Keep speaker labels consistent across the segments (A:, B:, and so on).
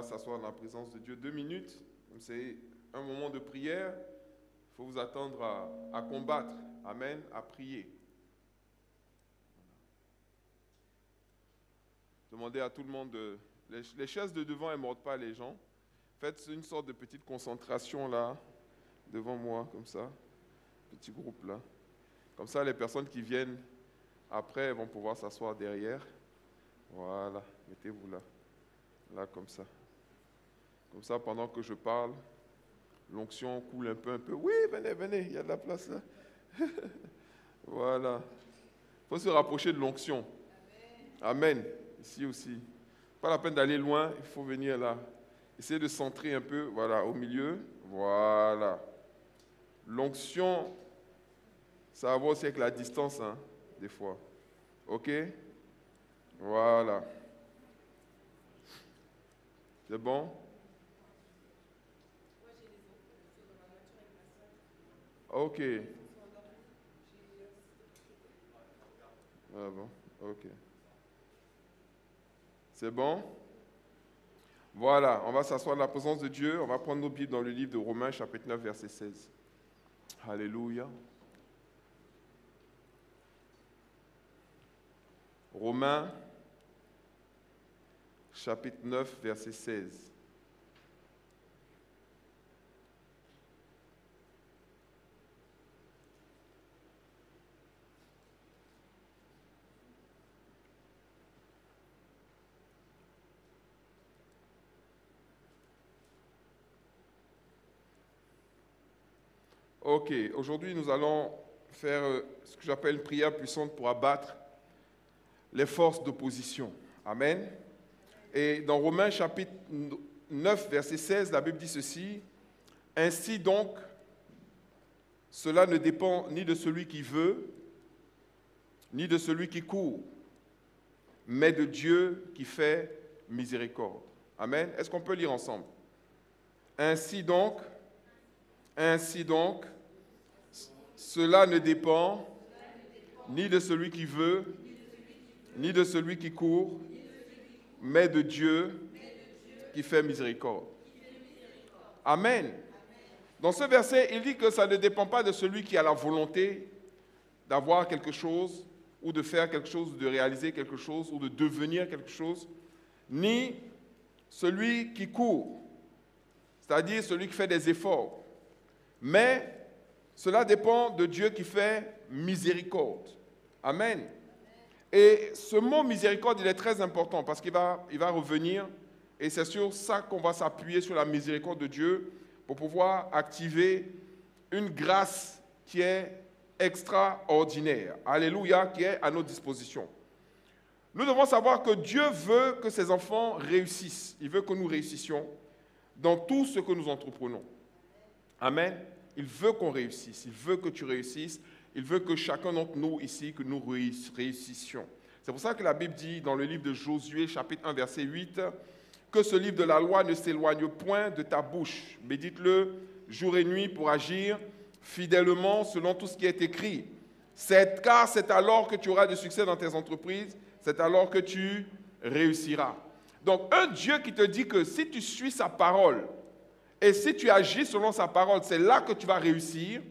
A: S'asseoir dans la présence de Dieu 2 minutes. C'est un moment de prière. Il faut vous attendre à combattre. Amen. À prier. Demandez à tout le monde les chaises de devant, elles ne mordent pas les gens. Faites une sorte de petite concentration là, devant moi, comme ça. Petit groupe là. Comme ça, les personnes qui viennent après, elles vont pouvoir s'asseoir derrière. Voilà. Mettez-vous là. Là, comme ça. Comme ça, pendant que je parle, l'onction coule un peu. Oui, venez, il y a de la place là. Voilà. Il faut se rapprocher de l'onction. Amen. Ici aussi. Pas la peine d'aller loin, il faut venir là. Essayez de centrer un peu, voilà, au milieu. Voilà. L'onction, ça va voir aussi avec la distance, hein, des fois. OK? Voilà. C'est bon? OK. Ah bon? OK. C'est bon? Voilà, on va s'asseoir dans la présence de Dieu. On va prendre nos Bibles dans le livre de Romains, chapitre 9, verset 16. Alléluia. Romains, chapitre 9, verset 16. Ok, aujourd'hui nous allons faire ce que j'appelle une prière puissante pour abattre les forces d'opposition. Amen. Et dans Romains chapitre 9, verset 16, la Bible dit ceci: « Ainsi donc, cela ne dépend ni de celui qui veut, ni de celui qui court, mais de Dieu qui fait miséricorde. » Amen. Est-ce qu'on peut lire ensemble? Ainsi donc, cela ne dépend ni de celui qui veut, ni de celui qui court, mais de Dieu qui fait miséricorde. Amen. Dans ce verset, il dit que ça ne dépend pas de celui qui a la volonté d'avoir quelque chose, ou de faire quelque chose, ou de réaliser quelque chose, ou de devenir quelque chose, ni celui qui court, c'est-à-dire celui qui fait des efforts. Mais cela dépend de Dieu qui fait miséricorde. Amen. Et ce mot miséricorde, il est très important parce qu'il va revenir, et c'est sur ça qu'on va s'appuyer, sur la miséricorde de Dieu, pour pouvoir activer une grâce qui est extraordinaire. Alléluia, qui est à notre disposition. Nous devons savoir que Dieu veut que ses enfants réussissent. Il veut que nous réussissions dans tout ce que nous entreprenons. Amen. Il veut qu'on réussisse. Il veut que tu réussisses. Il veut que chacun d'entre nous ici, que nous réussissions. C'est pour ça que la Bible dit dans le livre de Josué, chapitre 1, verset 8, que ce livre de la loi ne s'éloigne point de ta bouche. Médite-le jour et nuit pour agir fidèlement selon tout ce qui est écrit. Car c'est alors que tu auras du succès dans tes entreprises, c'est alors que tu réussiras. Donc, un Dieu qui te dit que si tu suis sa parole, et si tu agis selon sa parole, c'est là que tu vas réussir.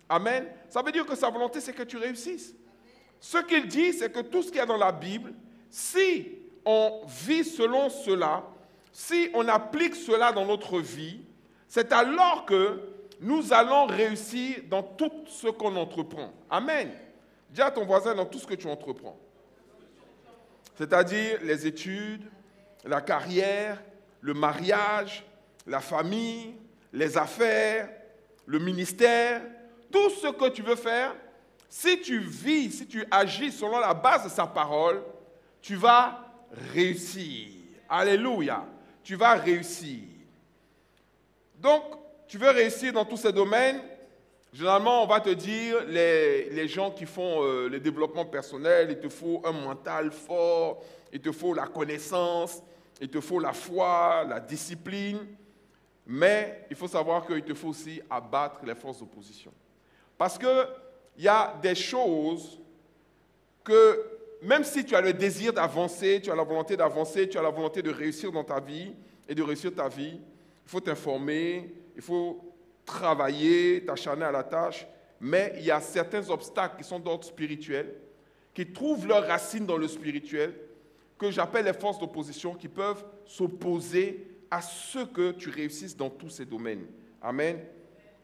A: Amen. Ça veut dire que sa volonté, c'est que tu réussisses. Ce qu'il dit, c'est que tout ce qu'il y a dans la Bible, si on vit selon cela, si on applique cela dans notre vie, c'est alors que nous allons réussir dans tout ce qu'on entreprend. Amen. Dis à ton voisin dans tout ce que tu entreprends. C'est-à-dire les études, la carrière, le mariage, la famille, les affaires, le ministère, tout ce que tu veux faire, si tu vis, si tu agis selon la base de sa parole, tu vas réussir. Alléluia. Tu vas réussir. Donc, tu veux réussir dans tous ces domaines. Généralement, on va te dire, les gens qui font le développement personnel, il te faut un mental fort, il te faut la connaissance, il te faut la foi, la discipline. Mais il faut savoir qu'il te faut aussi abattre les forces d'opposition. Parce qu'il y a des choses que même si tu as le désir d'avancer, tu as la volonté d'avancer, tu as la volonté de réussir dans ta vie, et de réussir ta vie, il faut t'informer, il faut travailler, t'acharner à la tâche, mais il y a certains obstacles qui sont d'ordre spirituel, qui trouvent leurs racines dans le spirituel, que j'appelle les forces d'opposition, qui peuvent s'opposer à ce que tu réussisses dans tous ces domaines. Amen.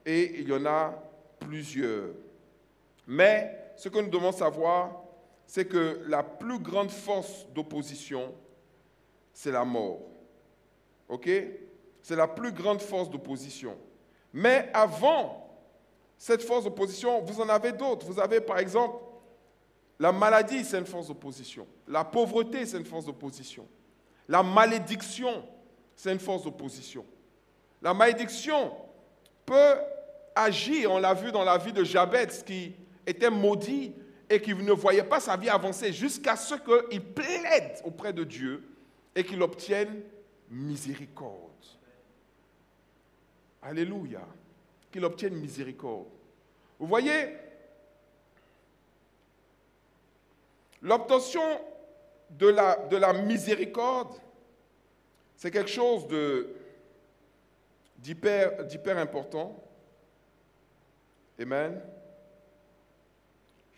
A: Et il y en a plusieurs. Mais ce que nous devons savoir, c'est que la plus grande force d'opposition, c'est la mort. OK? C'est la plus grande force d'opposition. Mais avant cette force d'opposition, vous en avez d'autres. Vous avez par exemple la maladie, c'est une force d'opposition. La pauvreté, c'est une force d'opposition. La malédiction, c'est une force d'opposition. La malédiction peut agir, on l'a vu dans la vie de Jabez, qui était maudit et qui ne voyait pas sa vie avancer jusqu'à ce qu'il plaide auprès de Dieu et qu'il obtienne miséricorde. Alléluia. Qu'il obtienne miséricorde. Vous voyez, l'obtention de la miséricorde, c'est quelque chose d'hyper important. Amen.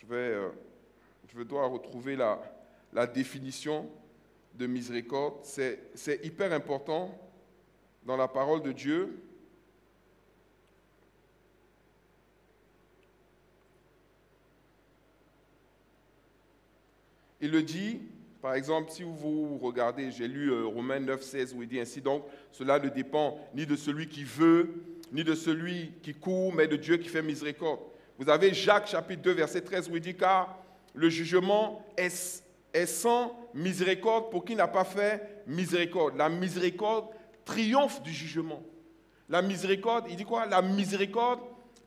A: Je dois retrouver la définition de miséricorde. C'est hyper important dans la parole de Dieu. Il le dit, par exemple, si vous regardez, j'ai lu Romains 9, 16, où il dit ainsi, donc, cela ne dépend ni de celui qui veut, ni de celui qui court, mais de Dieu qui fait miséricorde. Vous avez Jacques chapitre 2, verset 13, où il dit, car le jugement est sans miséricorde pour qui n'a pas fait miséricorde. La miséricorde triomphe du jugement. La miséricorde, il dit quoi? La miséricorde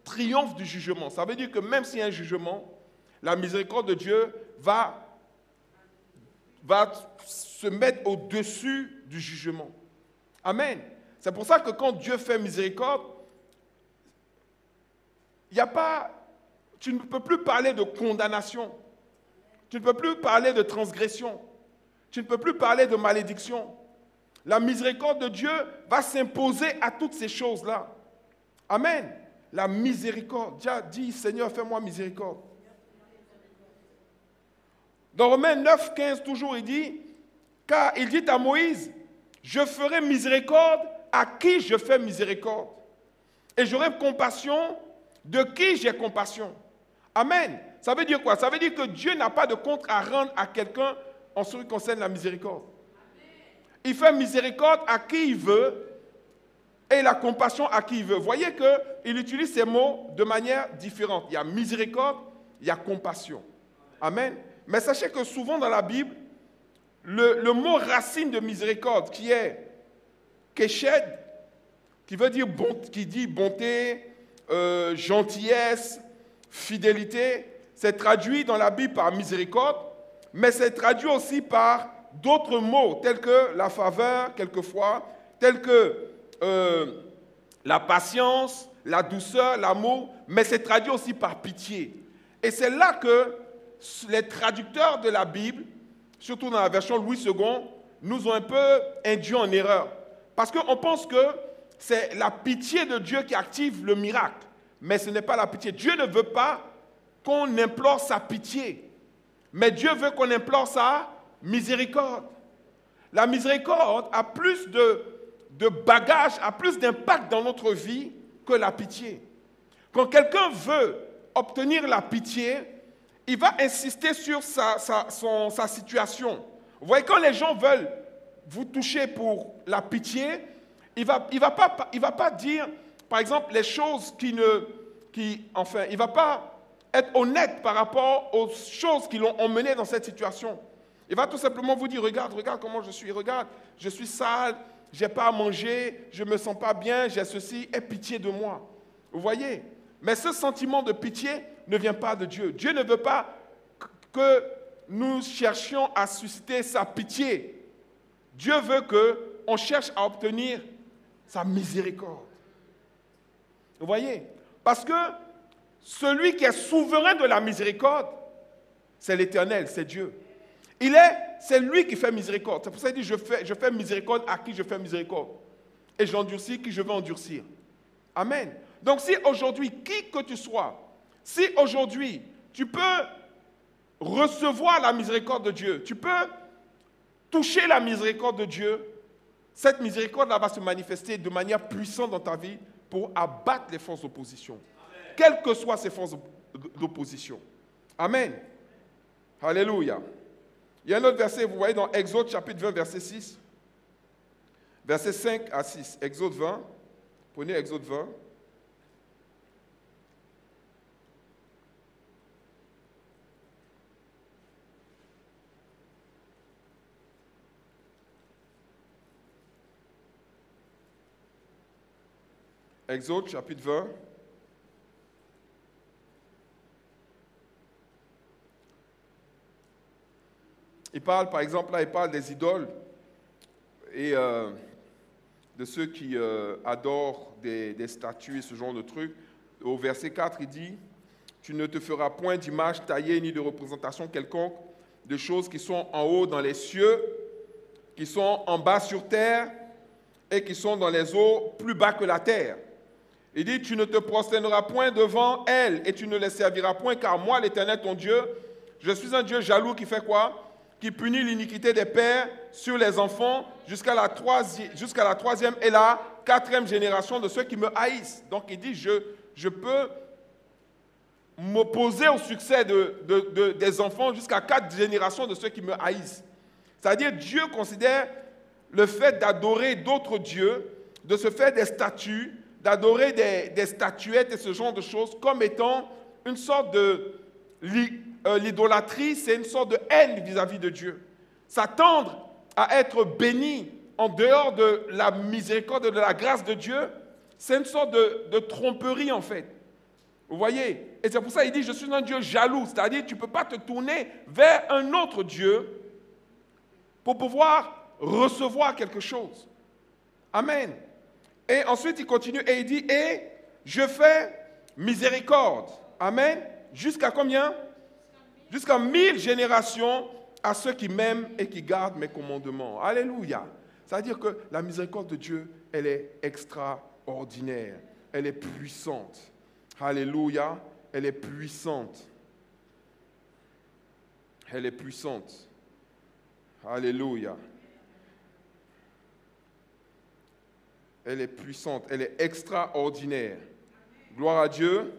A: triomphe du jugement. Ça veut dire que même s'il y a un jugement, la miséricorde de Dieu va se mettre au-dessus du jugement. Amen. C'est pour ça que quand Dieu fait miséricorde, tu ne peux plus parler de condamnation. Tu ne peux plus parler de transgression. Tu ne peux plus parler de malédiction. La miséricorde de Dieu va s'imposer à toutes ces choses-là. Amen. La miséricorde. Dis, Seigneur, fais-moi miséricorde. Dans Romains 9, 15, toujours, il dit, car il dit à Moïse, je ferai miséricorde à qui je fais miséricorde. Et j'aurai compassion de qui j'ai compassion. Amen. Ça veut dire quoi? Ça veut dire que Dieu n'a pas de compte à rendre à quelqu'un en ce qui concerne la miséricorde. Il fait miséricorde à qui il veut et la compassion à qui il veut. Vous voyez qu'il utilise ces mots de manière différente. Il y a miséricorde, il y a compassion. Amen. Mais sachez que souvent dans la Bible, le mot racine de miséricorde, qui est keshed, qui dit bonté, gentillesse, fidélité, c'est traduit dans la Bible par miséricorde, mais c'est traduit aussi par d'autres mots, tels que la faveur, quelquefois, tels que la patience, la douceur, l'amour, mais c'est traduit aussi par pitié. Et c'est là que les traducteurs de la Bible, surtout dans la version Louis II, nous ont un peu induits en erreur. Parce qu'on pense que c'est la pitié de Dieu qui active le miracle. Mais ce n'est pas la pitié. Dieu ne veut pas qu'on implore sa pitié. Mais Dieu veut qu'on implore sa miséricorde. La miséricorde a plus de bagages, a plus d'impact dans notre vie que la pitié. Quand quelqu'un veut obtenir la pitié, il va insister sur sa situation. Vous voyez, quand les gens veulent vous toucher pour la pitié, il va pas dire, par exemple, les choses il ne va pas être honnête par rapport aux choses qui l'ont emmené dans cette situation. Il va tout simplement vous dire, regarde comment je suis, regarde, je suis sale, je n'ai pas à manger, je ne me sens pas bien, j'ai ceci, aie pitié de moi. Vous voyez? Mais ce sentiment de pitié ne vient pas de Dieu. Dieu ne veut pas que nous cherchions à susciter sa pitié. Dieu veut qu'on cherche à obtenir sa miséricorde. Vous voyez? Parce que celui qui est souverain de la miséricorde, c'est l'Éternel, c'est Dieu. c'est lui qui fait miséricorde. C'est pour ça qu'il dit, je fais miséricorde à qui je fais miséricorde. Et j'endurcis qui je veux endurcir. Amen. Donc si aujourd'hui, qui que tu sois, si aujourd'hui, tu peux recevoir la miséricorde de Dieu, tu peux toucher la miséricorde de Dieu, cette miséricorde-là va se manifester de manière puissante dans ta vie pour abattre les forces d'opposition. Quelles que soient ces forces d'opposition. Amen. Alléluia. Il y a un autre verset, vous voyez dans Exode chapitre 20, verset 6. Verset 5 à 6. Exode 20. Prenez Exode 20. Exode chapitre 20. Il parle, par exemple, là, il parle des idoles et de ceux qui adorent des statues et ce genre de trucs. Au verset 4, il dit, « Tu ne te feras point d'image taillée ni de représentation quelconque de choses qui sont en haut dans les cieux, qui sont en bas sur terre et qui sont dans les eaux plus bas que la terre. » Il dit, « Tu ne te prosterneras point devant elles et tu ne les serviras point, car moi, l'Éternel, ton Dieu, je suis un Dieu jaloux qui fait quoi? Qui punit l'iniquité des pères sur les enfants jusqu'à la troisième et la quatrième génération de ceux qui me haïssent. » Donc il dit, je peux m'opposer au succès des enfants jusqu'à 4 générations de ceux qui me haïssent. C'est-à-dire, Dieu considère le fait d'adorer d'autres dieux, de se faire des statues, d'adorer des statuettes et ce genre de choses comme étant une sorte de... L'idolâtrie, c'est une sorte de haine vis-à-vis de Dieu. S'attendre à être béni en dehors de la miséricorde et de la grâce de Dieu, c'est une sorte de tromperie en fait. Vous voyez? Et c'est pour ça qu'il dit, je suis un Dieu jaloux. C'est-à-dire, tu ne peux pas te tourner vers un autre Dieu pour pouvoir recevoir quelque chose. Amen. Et ensuite, il continue et il dit, et je fais miséricorde. Amen. Jusqu'à combien? Jusqu'à 1000 générations à ceux qui m'aiment et qui gardent mes commandements. Alléluia. C'est-à-dire que la miséricorde de Dieu, elle est extraordinaire. Elle est puissante. Alléluia. Elle est puissante. Elle est puissante. Alléluia. Elle est puissante. Elle est extraordinaire. Gloire à Dieu.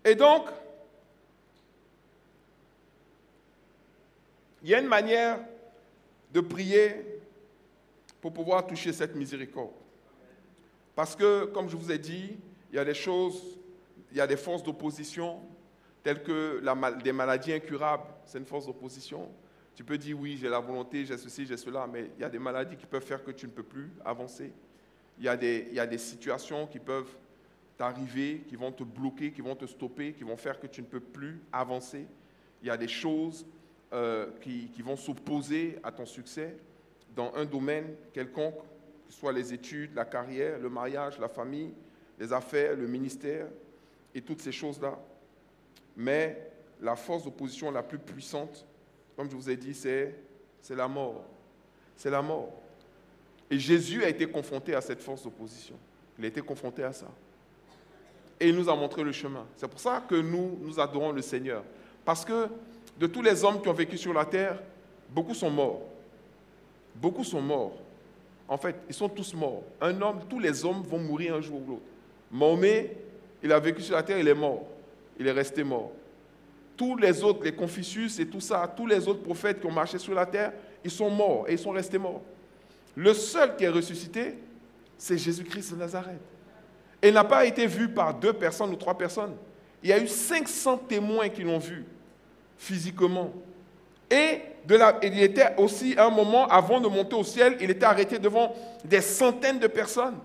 A: Et donc, il y a une manière de prier pour pouvoir toucher cette miséricorde. Parce que, comme je vous ai dit, il y a des choses, il y a des forces d'opposition, telles que des maladies incurables, c'est une force d'opposition. Tu peux dire, oui, j'ai la volonté, j'ai ceci, j'ai cela, mais il y a des maladies qui peuvent faire que tu ne peux plus avancer. Il y a des situations qui peuvent t'arriver, qui vont te bloquer, qui vont te stopper, qui vont faire que tu ne peux plus avancer. Il y a des choses qui vont s'opposer à ton succès dans un domaine quelconque, que ce soit les études, la carrière, le mariage, la famille, les affaires, le ministère et toutes ces choses-là. Mais la force d'opposition la plus puissante, comme je vous ai dit, c'est la mort. C'est la mort. Et Jésus a été confronté à cette force d'opposition. Il a été confronté à ça. Et il nous a montré le chemin. C'est pour ça que nous adorons le Seigneur. Parce que de tous les hommes qui ont vécu sur la terre, beaucoup sont morts. Beaucoup sont morts. En fait, ils sont tous morts. Tous les hommes vont mourir un jour ou l'autre. Mahomet, il a vécu sur la terre, il est mort. Il est resté mort. Tous les autres, les Confucius et tout ça, tous les autres prophètes qui ont marché sur la terre, ils sont morts et ils sont restés morts. Le seul qui est ressuscité, c'est Jésus-Christ de Nazareth. Et il n'a pas été vu par 2 personnes ou 3 personnes. Il y a eu 500 témoins qui l'ont vu physiquement. Et il était aussi, à un moment, avant de monter au ciel, il était arrêté devant des centaines de personnes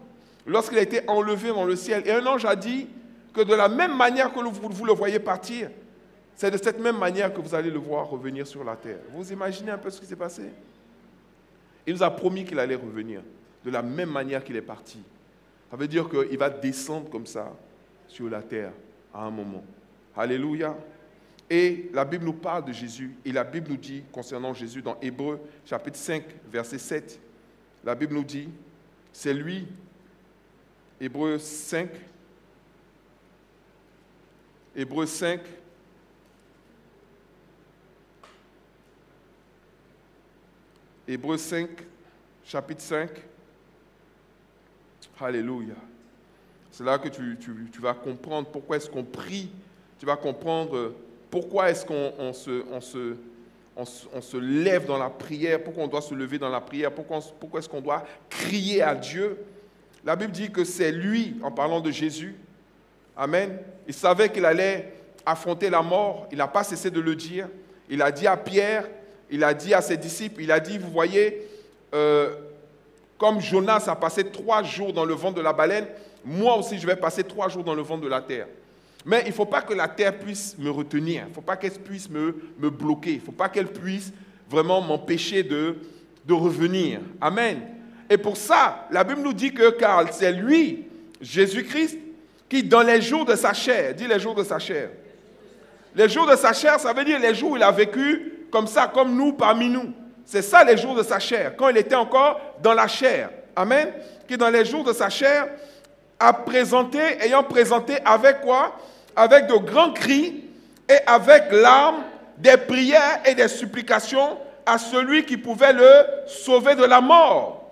A: lorsqu'il a été enlevé dans le ciel. Et un ange a dit que de la même manière que vous le voyez partir, c'est de cette même manière que vous allez le voir revenir sur la terre. Vous imaginez un peu ce qui s'est passé? Il nous a promis qu'il allait revenir de la même manière qu'il est parti. Ça veut dire qu'il va descendre comme ça sur la terre à un moment. Alléluia. Et la Bible nous parle de Jésus. Et la Bible nous dit, concernant Jésus, dans Hébreux, chapitre 5, verset 7, la Bible nous dit, c'est lui, Hébreux 5, chapitre 5, alléluia. C'est là que tu vas comprendre pourquoi est-ce qu'on prie, tu vas comprendre pourquoi est-ce qu'on se lève dans la prière, pourquoi on doit se lever dans la prière, pourquoi est-ce qu'on doit crier à Dieu. La Bible dit que c'est lui, en parlant de Jésus, amen, il savait qu'il allait affronter la mort, il n'a pas cessé de le dire, il a dit à Pierre, il a dit à ses disciples, il a dit, vous voyez, comme Jonas a passé 3 jours dans le ventre de la baleine, moi aussi je vais passer 3 jours dans le ventre de la terre. Mais il ne faut pas que la terre puisse me retenir, il ne faut pas qu'elle puisse me bloquer, il ne faut pas qu'elle puisse vraiment m'empêcher de revenir. Amen. Et pour ça, la Bible nous dit que car c'est lui, Jésus-Christ, qui dans les jours de sa chair, dit les jours de sa chair. Les jours de sa chair, ça veut dire les jours où il a vécu comme ça, comme nous, parmi nous. C'est ça les jours de sa chair, quand il était encore dans la chair. Amen. Qui dans les jours de sa chair a présenté, ayant présenté avec quoi? Avec de grands cris et avec larmes, des prières et des supplications à celui qui pouvait le sauver de la mort.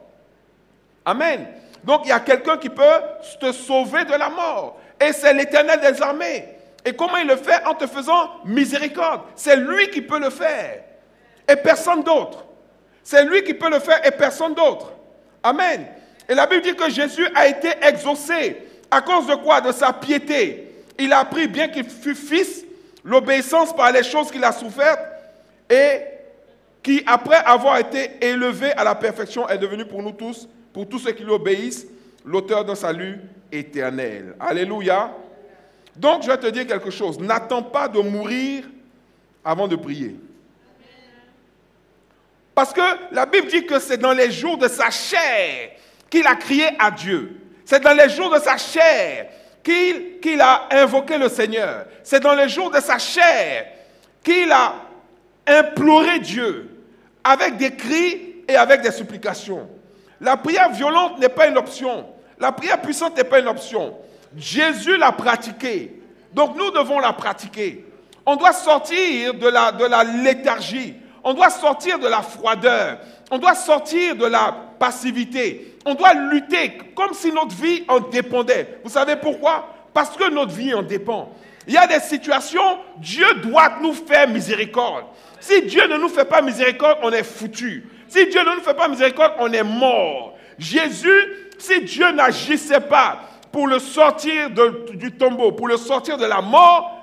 A: Amen. Donc, il y a quelqu'un qui peut te sauver de la mort. Et c'est l'Éternel des armées. Et comment il le fait? En te faisant miséricorde. C'est lui qui peut le faire. Et personne d'autre. C'est lui qui peut le faire et personne d'autre. Amen. Et la Bible dit que Jésus a été exaucé. À cause de quoi? De sa piété. Il a appris, bien qu'il fût fils, l'obéissance par les choses qu'il a souffertes et qui, après avoir été élevé à la perfection, est devenu pour nous tous, pour tous ceux qui lui obéissent, l'auteur d'un salut éternel. Alléluia. Donc, je vais te dire quelque chose. N'attends pas de mourir avant de prier. Parce que la Bible dit que c'est dans les jours de sa chair qu'il a crié à Dieu. C'est dans les jours de sa chair qu'il a invoqué le Seigneur. C'est dans les jours de sa chair qu'il a imploré Dieu avec des cris et avec des supplications. La prière violente n'est pas une option. La prière puissante n'est pas une option. Jésus l'a pratiquée. Donc nous devons la pratiquer. On doit sortir de la léthargie. On doit sortir de la froideur. On doit sortir de la passivité. On doit lutter comme si notre vie en dépendait. Vous savez pourquoi? Parce que notre vie en dépend. Il y a des situations, Dieu doit nous faire miséricorde. Si Dieu ne nous fait pas miséricorde, on est foutu. Si Dieu ne nous fait pas miséricorde, on est mort. Jésus, si Dieu n'agissait pas pour le sortir du tombeau, pour le sortir de la mort,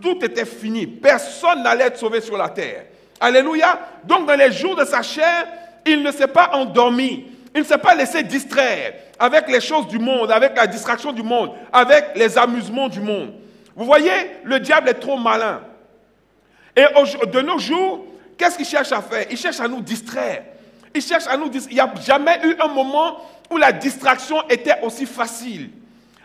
A: tout était fini. Personne n'allait être sauvé sur la terre. Alléluia. Donc dans les jours de sa chair, il ne s'est pas endormi. Il ne s'est pas laissé distraire avec les choses du monde, avec la distraction du monde, avec les amusements du monde. Vous voyez, le diable est trop malin. Et de nos jours, qu'est-ce qu'il cherche à faire? Il cherche à nous distraire. Il cherche à nous distraire. Il n'y a jamais eu un moment où la distraction était aussi facile.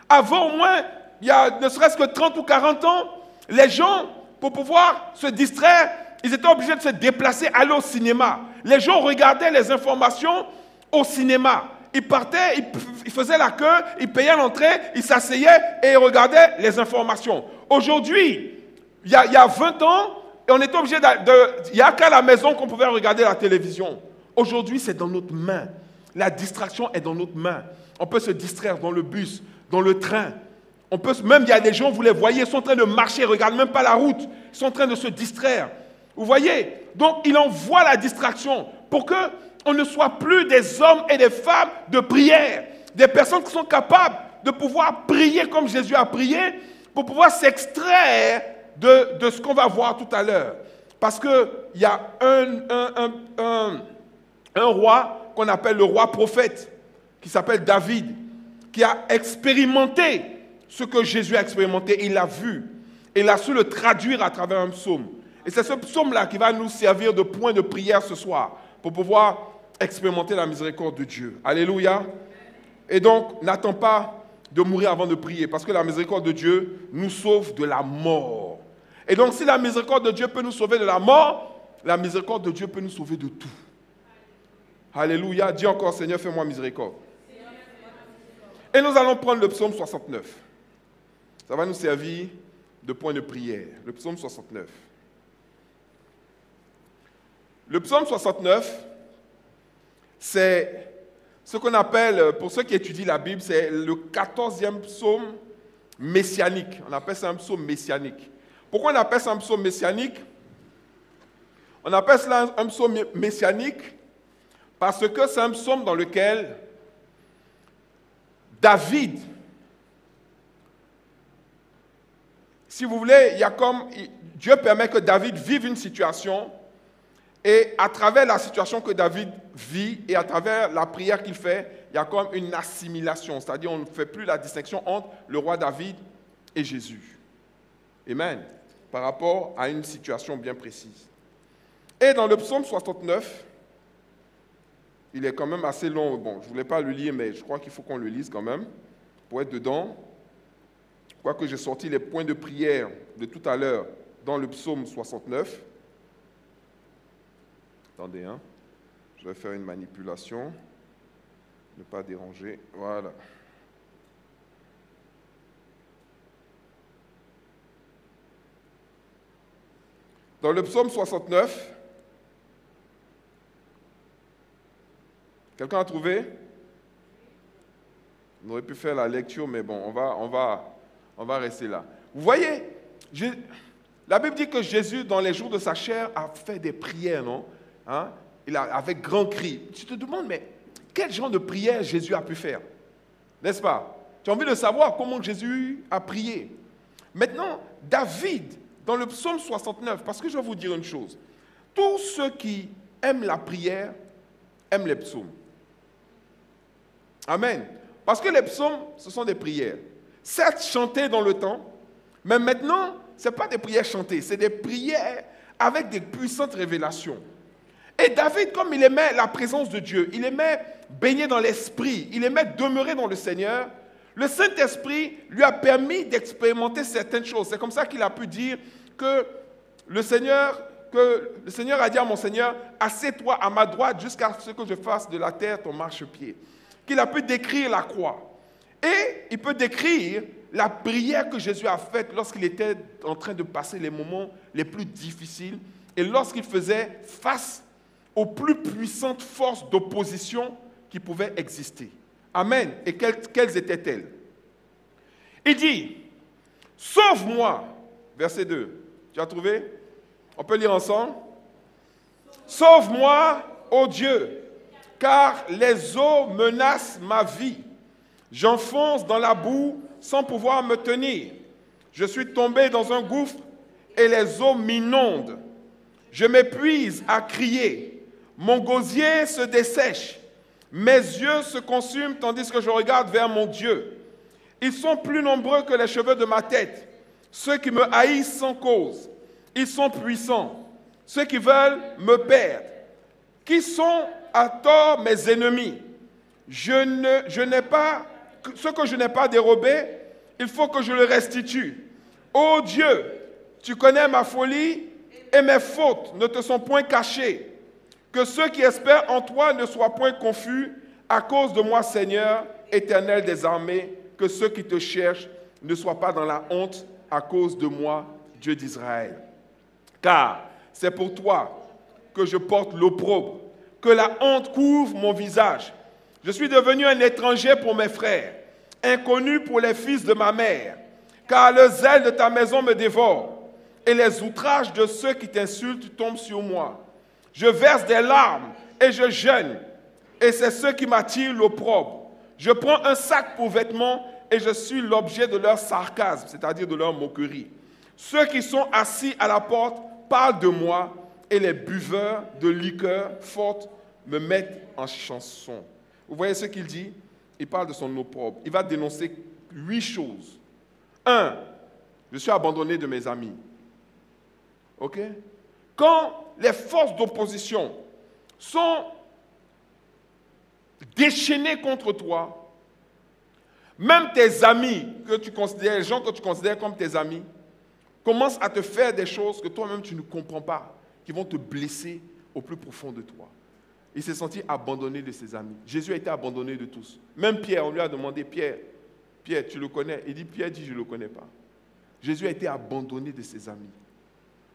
A: Avant, au moins, il y a ne serait-ce que 30 ou 40 ans, les gens, pour pouvoir se distraire, ils étaient obligés de se déplacer, aller au cinéma. Les gens regardaient les informations au cinéma. Ils partaient, ils faisaient la queue, ils payaient l'entrée, ils s'asseyaient et ils regardaient les informations. Aujourd'hui, il y a 20 ans, et on était obligé il n'y a qu'à la maison qu'on pouvait regarder la télévision. Aujourd'hui, c'est dans notre main. La distraction est dans notre main. On peut se distraire dans le bus, dans le train. Même il y a des gens, vous les voyez, ils sont en train de marcher, ils ne regardent même pas la route. Ils sont en train de se distraire. Vous voyez? Donc, il envoie la distraction pour qu'on ne soit plus des hommes et des femmes de prière. Des personnes qui sont capables de pouvoir prier comme Jésus a prié pour pouvoir s'extraire de ce qu'on va voir tout à l'heure. Parce qu'il y a un roi qu'on appelle le roi prophète, qui s'appelle David, qui a expérimenté ce que Jésus a expérimenté. Il l'a vu. Et il a su le traduire à travers un psaume. Et c'est ce psaume-là qui va nous servir de point de prière ce soir pour pouvoir expérimenter la miséricorde de Dieu. Alléluia. Et donc, n'attends pas de mourir avant de prier parce que la miséricorde de Dieu nous sauve de la mort. Et donc, si la miséricorde de Dieu peut nous sauver de la mort, la miséricorde de Dieu peut nous sauver de tout. Alléluia. Dis encore, Seigneur, fais-moi miséricorde. Et nous allons prendre le psaume 69. Ça va nous servir de point de prière. Le psaume 69. Le psaume 69, c'est ce qu'on appelle, pour ceux qui étudient la Bible, c'est le 14e psaume messianique. On appelle ça un psaume messianique. Pourquoi on appelle ça un psaume messianique? On appelle cela un psaume messianique parce que c'est un psaume dans lequel David, si vous voulez, il y a comme Dieu permet que David vive une situation et à travers la situation que David vit et à travers la prière qu'il fait, il y a comme une assimilation, c'est-à-dire on ne fait plus la distinction entre le roi David et Jésus. Amen. Par rapport à une situation bien précise. Et dans le psaume 69, il est quand même assez long. Bon, je ne voulais pas le lire, mais je crois qu'il faut qu'on le lise quand même pour être dedans. Quoique j'ai sorti les points de prière de tout à l'heure dans le psaume 69. Attendez, hein. Je vais faire une manipulation. Ne pas déranger. Voilà. Dans le psaume 69, quelqu'un a trouvé? On aurait pu faire la lecture, mais bon, on va rester là. Vous voyez, la Bible dit que Jésus, dans les jours de sa chair, a fait des prières, non? Hein? Avec grand cri. Tu te demandes, mais quel genre de prière Jésus a pu faire? N'est-ce pas? Tu as envie de savoir comment Jésus a prié. Maintenant, David, dans le psaume 69, parce que je vais vous dire une chose, tous ceux qui aiment la prière aiment les psaumes. Amen. Parce que les psaumes, ce sont des prières. Certes, chantées dans le temps, mais maintenant, ce n'est pas des prières chantées, c'est des prières avec des puissantes révélations. Et David, comme il aimait la présence de Dieu, il aimait baigner dans l'esprit, il aimait demeurer dans le Seigneur, le Saint-Esprit lui a permis d'expérimenter certaines choses. C'est comme ça qu'il a pu dire que le Seigneur a dit à mon Seigneur, assieds-toi à ma droite jusqu'à ce que je fasse de la terre ton marchepied. Qu'il a pu décrire la croix. Et il peut décrire la prière que Jésus a faite lorsqu'il était en train de passer les moments les plus difficiles et lorsqu'il faisait face aux plus puissantes forces d'opposition qui pouvaient exister. Amen. Et quelles étaient-elles? Il dit, sauve-moi, verset 2. Tu as trouvé? On peut lire ensemble. Sauve-moi, ô Dieu, car les eaux menacent ma vie. J'enfonce dans la boue sans pouvoir me tenir. Je suis tombé dans un gouffre et les eaux m'inondent. Je m'épuise à crier. Mon gosier se dessèche. Mes yeux se consument tandis que je regarde vers mon Dieu. Ils sont plus nombreux que les cheveux de ma tête. Ceux qui me haïssent sans cause. Ils sont puissants. Ceux qui veulent me perdre. Qui sont à tort mes ennemis. Ce que je n'ai pas dérobé, il faut que je le restitue. Ô Dieu, tu connais ma folie et mes fautes ne te sont point cachées. Que ceux qui espèrent en toi ne soient point confus à cause de moi, Seigneur, Éternel des armées. Que ceux qui te cherchent ne soient pas dans la honte à cause de moi, Dieu d'Israël. Car c'est pour toi que je porte l'opprobre, que la honte couvre mon visage. Je suis devenu un étranger pour mes frères, inconnu pour les fils de ma mère, car le zèle de ta maison me dévore, et les outrages de ceux qui t'insultent tombent sur moi. Je verse des larmes et je jeûne, et c'est ceux qui m'attirent l'opprobre. Je prends un sac pour vêtements et je suis l'objet de leur sarcasme, c'est-à-dire de leur moquerie. Ceux qui sont assis à la porte parlent de moi, et les buveurs de liqueur forte me mettent en chanson. Vous voyez ce qu'il dit? Il parle de son opprobre. Il va dénoncer 8 choses. 1. Je suis abandonné de mes amis. OK? Quand les forces d'opposition sont déchaînées contre toi, même tes amis, que tu considères, les gens que tu considères comme tes amis, commencent à te faire des choses que toi-même tu ne comprends pas, qui vont te blesser au plus profond de toi. Il s'est senti abandonné de ses amis. Jésus a été abandonné de tous. Même Pierre, on lui a demandé, Pierre, tu le connais? Il dit, Pierre dit, je ne le connais pas. Jésus a été abandonné de ses amis.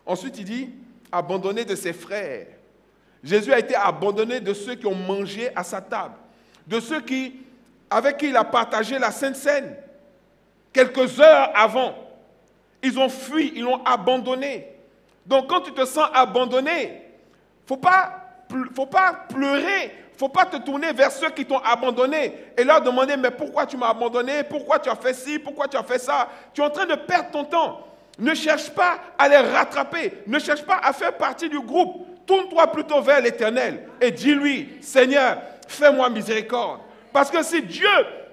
A: Ensuite, il dit, abandonné de ses frères. Jésus a été abandonné de ceux qui ont mangé à sa table, de ceux avec qui il a partagé la Sainte Seine. Quelques heures avant, ils ont fui, ils l'ont abandonné. Donc, quand tu te sens abandonné, il ne faut pas pleurer, il ne faut pas te tourner vers ceux qui t'ont abandonné et leur demander, mais pourquoi tu m'as abandonné? Pourquoi tu as fait ci? Pourquoi tu as fait ça? Tu es en train de perdre ton temps. Ne cherche pas à les rattraper. Ne cherche pas à faire partie du groupe. Tourne-toi plutôt vers l'Éternel et dis-lui, Seigneur, fais-moi miséricorde. Parce que si Dieu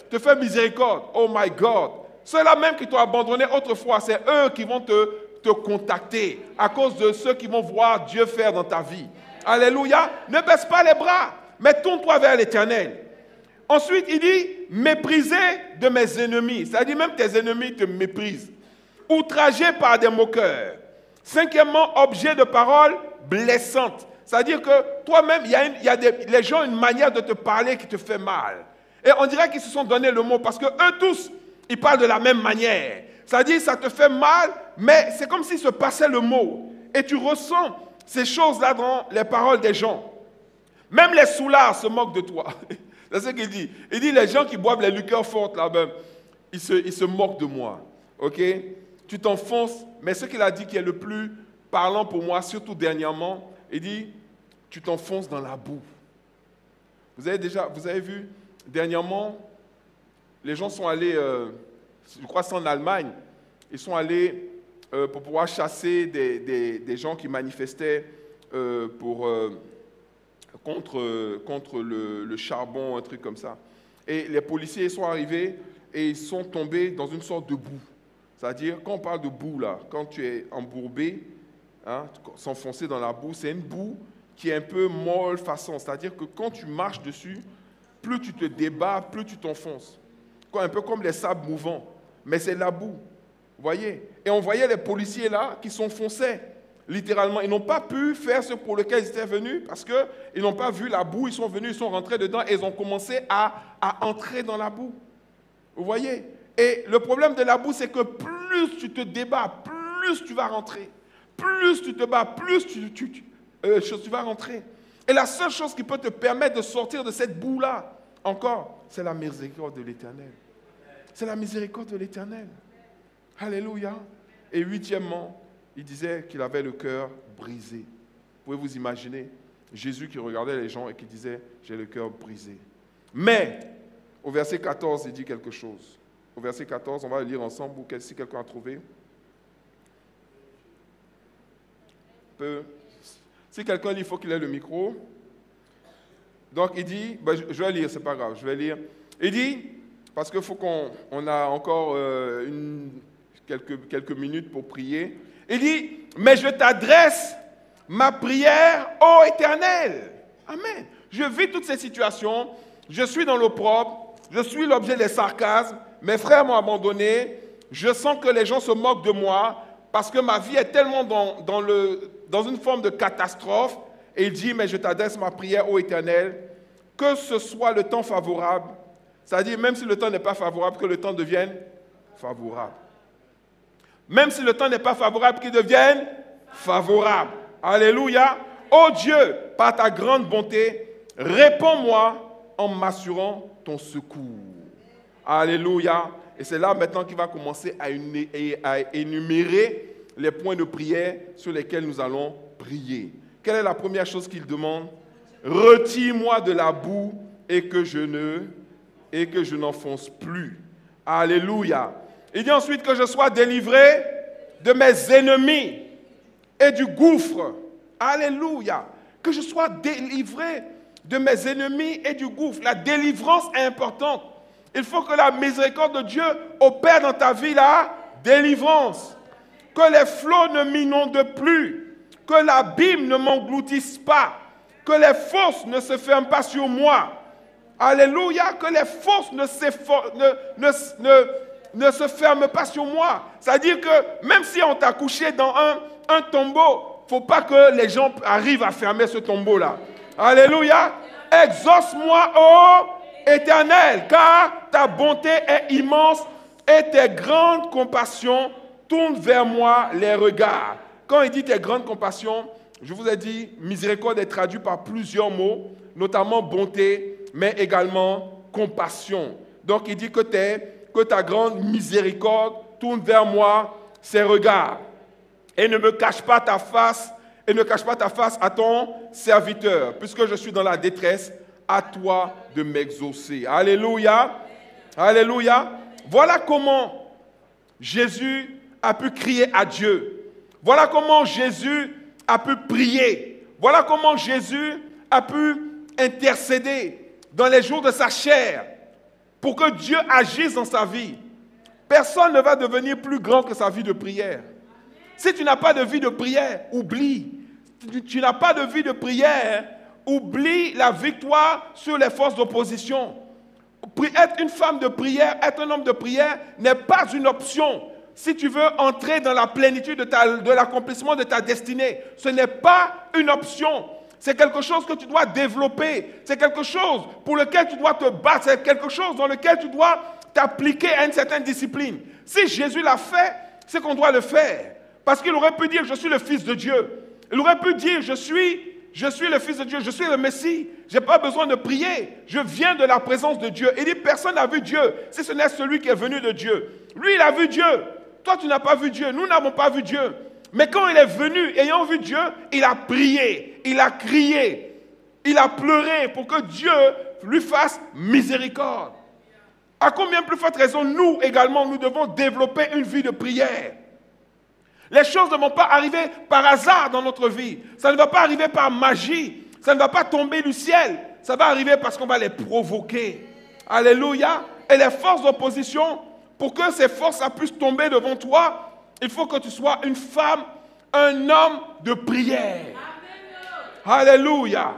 A: te fait miséricorde, oh my God, ceux-là même qui t'ont abandonné autrefois, c'est eux qui vont te contacter à cause de ceux qui vont voir Dieu faire dans ta vie. Alléluia. Ne baisse pas les bras, mais tourne-toi vers l'Éternel. Ensuite, il dit, méprisé de mes ennemis. C'est-à-dire même tes ennemis te méprisent. Outragé par des moqueurs. Cinquièmement, objet de paroles blessantes. C'est-à-dire que toi-même, les gens ont une manière de te parler qui te fait mal. Et on dirait qu'ils se sont donné le mot parce que eux tous, ils parlent de la même manière. C'est-à-dire ça te fait mal, mais c'est comme s'il se passait le mot. Et tu ressens ces choses-là dans les paroles des gens. Même les soulards se moquent de toi. C'est ce qu'il dit. Il dit, les gens qui boivent les liqueurs fortes, là-bas, ils se moquent de moi. Ok? Tu t'enfonces, mais ce qu'il a dit qui est le plus parlant pour moi, surtout dernièrement, il dit, tu t'enfonces dans la boue. Vous avez vu, dernièrement, les gens sont allés, je crois que c'est en Allemagne, ils sont allés pour pouvoir chasser des gens qui manifestaient contre le charbon, un truc comme ça. Et les policiers sont arrivés et ils sont tombés dans une sorte de boue. C'est-à-dire, quand on parle de boue, là, quand tu es embourbé, hein, s'enfoncer dans la boue, c'est une boue qui est un peu molle façon. C'est-à-dire que quand tu marches dessus, plus tu te débats, plus tu t'enfonces. Un peu comme les sables mouvants. Mais c'est la boue. Vous voyez? Et on voyait les policiers là qui s'enfonçaient, littéralement. Ils n'ont pas pu faire ce pour lequel ils étaient venus parce qu'ils n'ont pas vu la boue. Ils sont venus, ils sont rentrés dedans et ils ont commencé à entrer dans la boue. Vous voyez? Et le problème de la boue, c'est que plus tu te débats, plus tu vas rentrer. Plus tu te bats, plus tu vas rentrer. Et la seule chose qui peut te permettre de sortir de cette boue-là, encore, c'est la miséricorde de l'Éternel. C'est la miséricorde de l'Éternel. Alléluia. Et huitièmement, il disait qu'il avait le cœur brisé. Vous pouvez vous imaginer Jésus qui regardait les gens et qui disait, j'ai le cœur brisé. Mais, au verset 14, il dit quelque chose. Au verset 14, on va le lire ensemble, ou si quelqu'un a trouvé. Si quelqu'un lit, il faut qu'il ait le micro. Donc, il dit, je vais lire, c'est pas grave, je vais lire. Il dit, parce qu'il faut qu'on a encore quelques minutes pour prier. Il dit, mais je t'adresse ma prière, ô Éternel. Amen. Je vis toutes ces situations, je suis dans l'opprobre, je suis l'objet des sarcasmes, mes frères m'ont abandonné, je sens que les gens se moquent de moi parce que ma vie est tellement dans une forme de catastrophe. Et il dit, mais je t'adresse ma prière, ô Éternel, que ce soit le temps favorable, c'est-à-dire même si le temps n'est pas favorable, que le temps devienne favorable. Même si le temps n'est pas favorable, qu'il devienne favorable. Alléluia. Ô Dieu, par ta grande bonté, réponds-moi en m'assurant ton secours. Alléluia. Et c'est là maintenant qu'il va commencer à énumérer les points de prière sur lesquels nous allons prier. Quelle est la première chose qu'il demande? Retire-moi de la boue et que je n'enfonce plus. Alléluia. Il dit ensuite que je sois délivré de mes ennemis et du gouffre. Alléluia. Que je sois délivré de mes ennemis et du gouffre. La délivrance est importante. Il faut que la miséricorde de Dieu opère dans ta vie la délivrance. Que les flots ne m'inondent plus. Que l'abîme ne m'engloutisse pas. Que les fosses ne se ferment pas sur moi. Alléluia. Que les fosses ne se ferme pas sur moi. C'est-à-dire que même si on t'a couché dans un tombeau, il ne faut pas que les gens arrivent à fermer ce tombeau-là. Alléluia. Exauce-moi, ô Éternel, car ta bonté est immense et tes grandes compassions tournent vers moi les regards. Quand il dit tes grandes compassions, je vous ai dit, miséricorde est traduit par plusieurs mots, notamment bonté, mais également compassion. Donc il dit que ta grande miséricorde tourne vers moi ses regards. Et ne me cache pas ta face, et ne cache pas ta face à ton serviteur, puisque je suis dans la détresse, à toi de m'exaucer. Alléluia. Alléluia. Voilà comment Jésus a pu crier à Dieu. Voilà comment Jésus a pu prier. Voilà comment Jésus a pu intercéder dans les jours de sa chair pour que Dieu agisse dans sa vie. Personne ne va devenir plus grand que sa vie de prière. Si tu n'as pas de vie de prière, oublie. Tu n'as pas de vie de prière, oublie la victoire sur les forces d'opposition. Être une femme de prière, être un homme de prière n'est pas une option. Si tu veux entrer dans la plénitude de l'accomplissement de ta destinée, ce n'est pas une option. C'est quelque chose que tu dois développer. C'est quelque chose pour lequel tu dois te battre. C'est quelque chose dans lequel tu dois t'appliquer à une certaine discipline. Si Jésus l'a fait, c'est qu'on doit le faire. Parce qu'il aurait pu dire, je suis le Fils de Dieu. Il aurait pu dire, je suis le Fils de Dieu, je suis le Messie. Je n'ai pas besoin de prier. Je viens de la présence de Dieu. Il dit, personne n'a vu Dieu, si ce n'est celui qui est venu de Dieu. Lui, il a vu Dieu. Toi, tu n'as pas vu Dieu. Nous n'avons pas vu Dieu. Mais quand il est venu, ayant vu Dieu, il a prié, il a crié, il a pleuré pour que Dieu lui fasse miséricorde. À combien plus forte raison, nous également, nous devons développer une vie de prière. Les choses ne vont pas arriver par hasard dans notre vie. Ça ne va pas arriver par magie. Ça ne va pas tomber du ciel. Ça va arriver parce qu'on va les provoquer. Alléluia. Et les forces d'opposition, pour que ces forces puissent tomber devant toi, il faut que tu sois une femme, un homme de prière. Amen. Alléluia.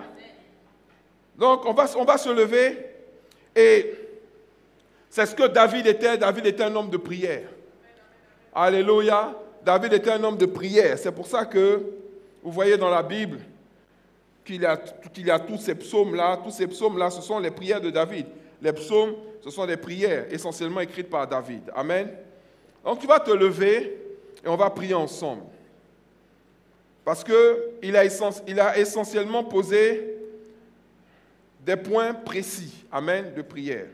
A: Donc, on va se lever. Et c'est ce que David était. David était un homme de prière. Alléluia. David était un homme de prière. C'est pour ça que vous voyez dans la Bible qu'il y a tous ces psaumes-là. Tous ces psaumes-là, ce sont les prières de David. Les psaumes, ce sont des prières essentiellement écrites par David. Amen. Donc tu vas te lever et on va prier ensemble. Parce qu'il a essentiellement posé des points précis, amen, de prière.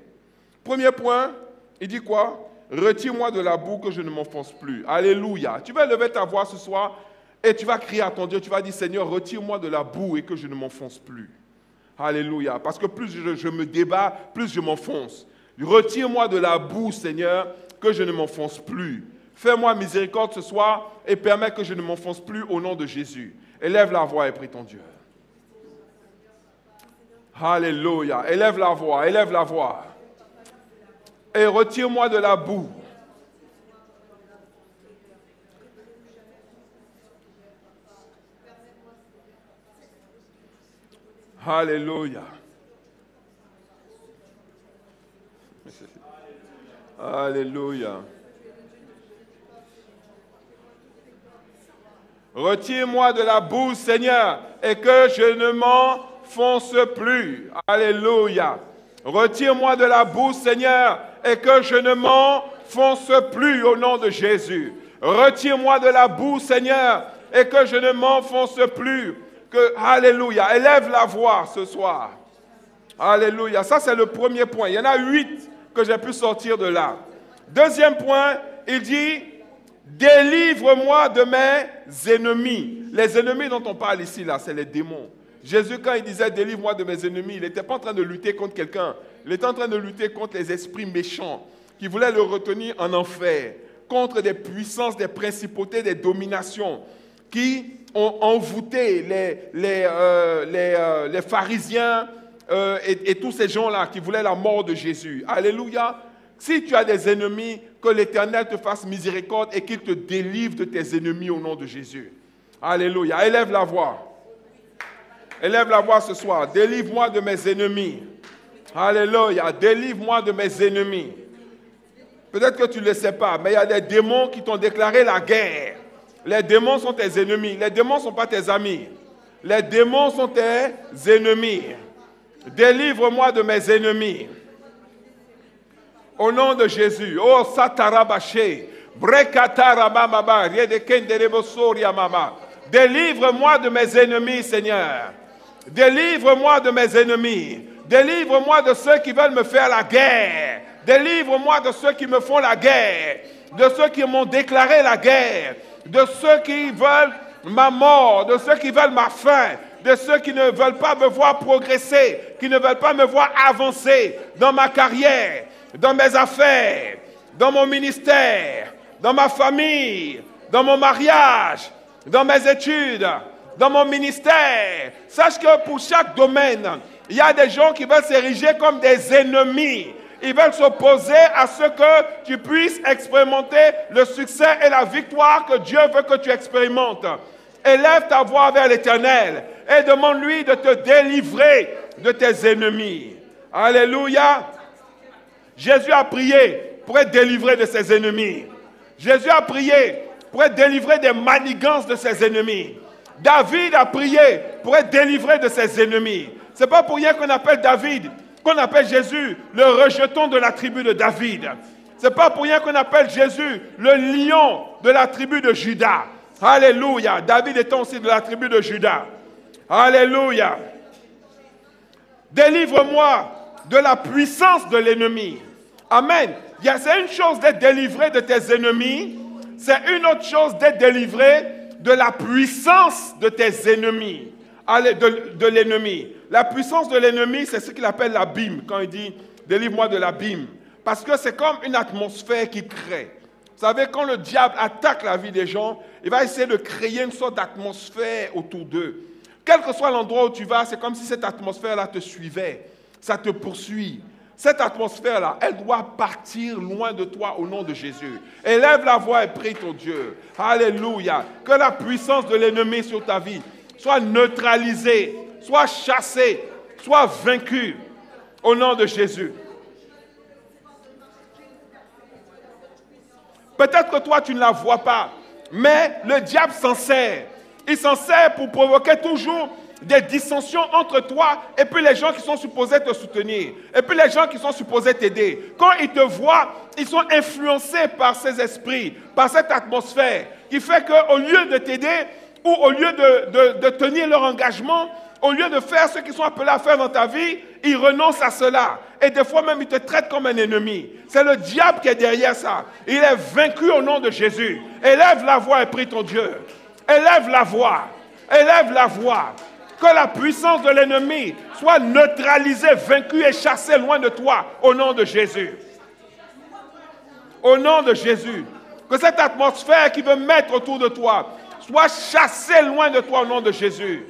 A: Premier point, il dit quoi? Retire-moi de la boue que je ne m'enfonce plus. Alléluia. Tu vas lever ta voix ce soir et tu vas crier à ton Dieu. Tu vas dire, Seigneur, retire-moi de la boue et que je ne m'enfonce plus. Alléluia. Parce que plus je me débat, plus je m'enfonce. Retire-moi de la boue, Seigneur, que je ne m'enfonce plus. Fais-moi miséricorde ce soir et permets que je ne m'enfonce plus au nom de Jésus. Élève la voix et prie ton Dieu. Alléluia. Élève la voix, élève la voix. Et retire-moi de la boue. Alléluia. Alléluia. Retire-moi de la boue, Seigneur, et que je ne m'enfonce plus. Alléluia. Retire-moi de la boue, Seigneur, et que je ne m'enfonce plus au nom de Jésus. Retire-moi de la boue, Seigneur, et que je ne m'enfonce plus. Alléluia. Élève la voix ce soir. Alléluia. Ça, c'est le premier point. Il y en a 8 que j'ai pu sortir de là. Deuxième point, il dit, délivre-moi de mes ennemis. Les ennemis dont on parle ici, là, c'est les démons. Jésus, quand il disait « délivre-moi de mes ennemis », il n'était pas en train de lutter contre quelqu'un. Il était en train de lutter contre les esprits méchants qui voulaient le retenir en enfer, contre des puissances, des principautés, des dominations qui ont envoûté les pharisiens et tous ces gens-là qui voulaient la mort de Jésus. Alléluia. Si tu as des ennemis, que l'Éternel te fasse miséricorde et qu'il te délivre de tes ennemis au nom de Jésus. Alléluia. Élève la voix. Élève la voix ce soir. Délivre-moi de mes ennemis. Alléluia. Délivre-moi de mes ennemis. Peut-être que tu ne le sais pas, mais il y a des démons qui t'ont déclaré la guerre. Les démons sont tes ennemis. Les démons ne sont pas tes amis. Les démons sont tes ennemis. Délivre-moi de mes ennemis. Au nom de Jésus. Oh, Satarabaché. Brekatarabamaba. Riedekenderebosoria-mama. Délivre-moi de mes ennemis, Seigneur. Délivre-moi de mes ennemis. Délivre-moi de ceux qui veulent me faire la guerre. Délivre-moi de ceux qui me font la guerre. De ceux qui m'ont déclaré la guerre. De ceux qui veulent ma mort. De ceux qui veulent ma fin. De ceux qui ne veulent pas me voir progresser. Qui ne veulent pas me voir avancer dans ma carrière, dans mes affaires, dans mon ministère, dans ma famille, dans mon mariage, dans mes études, dans mon ministère. Sache que pour chaque domaine, il y a des gens qui veulent s'ériger comme des ennemis. Ils veulent s'opposer à ce que tu puisses expérimenter le succès et la victoire que Dieu veut que tu expérimentes. Élève ta voix vers l'Éternel et demande-lui de te délivrer de tes ennemis. Alléluia. Jésus a prié pour être délivré de ses ennemis. Jésus a prié pour être délivré des manigances de ses ennemis. David a prié pour être délivré de ses ennemis. Ce n'est pas pour rien qu'on appelle David, qu'on appelle Jésus le rejeton de la tribu de David. Ce n'est pas pour rien qu'on appelle Jésus le lion de la tribu de Juda. Alléluia. David étant aussi de la tribu de Juda. Alléluia. Délivre-moi de la puissance de l'ennemi. Amen. C'est une chose d'être délivré de tes ennemis. C'est une autre chose d'être délivré de la puissance de tes ennemis. De l'ennemi. La puissance de l'ennemi, c'est ce qu'il appelle l'abîme. Quand il dit « délivre-moi de l'abîme ». Parce que c'est comme une atmosphère qui crée. Vous savez, quand le diable attaque la vie des gens, il va essayer de créer une sorte d'atmosphère autour d'eux. Quel que soit l'endroit où tu vas, c'est comme si cette atmosphère-là te suivait. Ça te poursuit. Cette atmosphère-là, elle doit partir loin de toi au nom de Jésus. Élève la voix et prie ton Dieu. Alléluia. Que la puissance de l'ennemi sur ta vie soit neutralisée, soit chassée, soit vaincue au nom de Jésus. Peut-être que toi, tu ne la vois pas, mais le diable s'en sert. Il s'en sert pour provoquer toujours des dissensions entre toi et puis les gens qui sont supposés te soutenir. Et puis les gens qui sont supposés t'aider. Quand ils te voient, ils sont influencés par ces esprits, par cette atmosphère, qui fait qu'au lieu de t'aider ou au lieu de tenir leur engagement, au lieu de faire ce qu'ils sont appelés à faire dans ta vie, ils renoncent à cela. Et des fois même, ils te traitent comme un ennemi. C'est le diable qui est derrière ça. Il est vaincu au nom de Jésus. Élève la voix et prie ton Dieu. Élève la voix. Élève la voix. Que la puissance de l'ennemi soit neutralisée, vaincue et chassée loin de toi au nom de Jésus. Au nom de Jésus. Que cette atmosphère qui veut mettre autour de toi soit chassée loin de toi au nom de Jésus.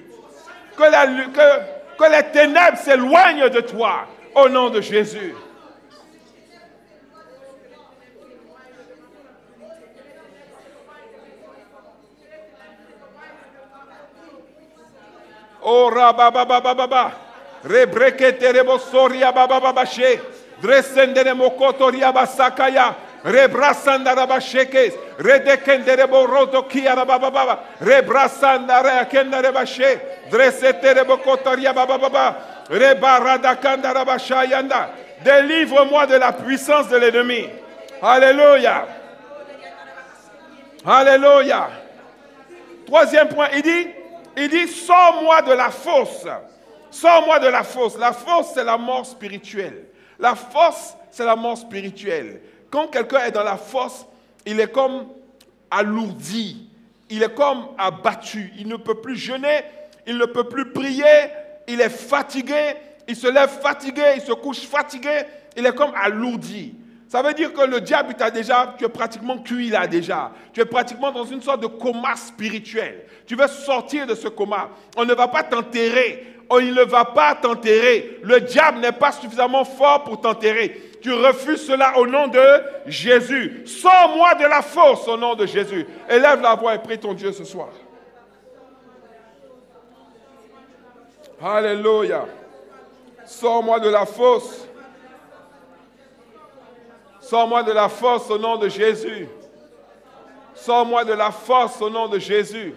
A: Que les ténèbres s'éloignent de toi au nom de Jésus. Oh rabababababa, rebrekete rebosoria babababache, dresendere mokotoria basakaya, rebrasanda rabashekes, redekendere boroto kia babababa, rebrasanda rekendere bache, dresete rebokotoria babababa, rebaradakanda rabashayanda. Délivre-moi de la puissance de l'ennemi. Alléluia. Alléluia. Troisième point, il dit, sors-moi de la fosse. Sors-moi de la fosse. La fosse, c'est la mort spirituelle. La fosse, c'est la mort spirituelle. Quand quelqu'un est dans la fosse, il est comme alourdi. Il est comme abattu. Il ne peut plus jeûner. Il ne peut plus prier. Il est fatigué. Il se lève fatigué. Il se couche fatigué. Il est comme alourdi. Ça veut dire que le diable, tu es pratiquement cuit là déjà. Tu es pratiquement dans une sorte de coma spirituel. Tu veux sortir de ce coma. On ne va pas t'enterrer. Il ne va pas t'enterrer. Le diable n'est pas suffisamment fort pour t'enterrer. Tu refuses cela au nom de Jésus. Sors-moi de la fosse au nom de Jésus. Élève la voix et prie ton Dieu ce soir. Alléluia. Sors-moi de la fosse. Sors-moi de la force au nom de Jésus. Sors-moi de la force au nom de Jésus.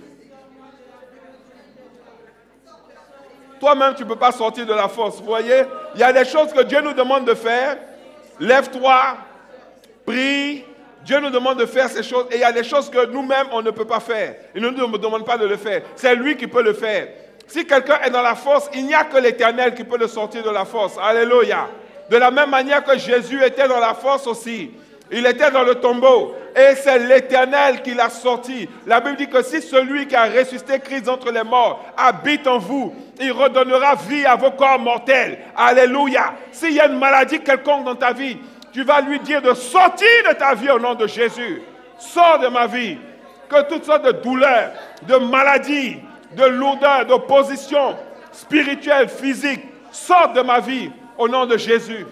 A: Toi-même, tu ne peux pas sortir de la force. Vous voyez, il y a des choses que Dieu nous demande de faire. Lève-toi, prie. Dieu nous demande de faire ces choses. Et il y a des choses que nous-mêmes, on ne peut pas faire. Il ne nous demande pas de le faire. C'est lui qui peut le faire. Si quelqu'un est dans la force, il n'y a que l'Éternel qui peut le sortir de la force. Alléluia. De la même manière que Jésus était dans la force aussi. Il était dans le tombeau. Et c'est l'Éternel qui l'a sorti. La Bible dit que si celui qui a ressuscité Christ entre les morts habite en vous, il redonnera vie à vos corps mortels. Alléluia. S'il y a une maladie quelconque dans ta vie, tu vas lui dire de sortir de ta vie au nom de Jésus. Sors de ma vie. Que toutes sortes de douleurs, de maladies, de lourdeurs, d'opposition spirituelle, physique, sortent de ma vie au nom de Jésus.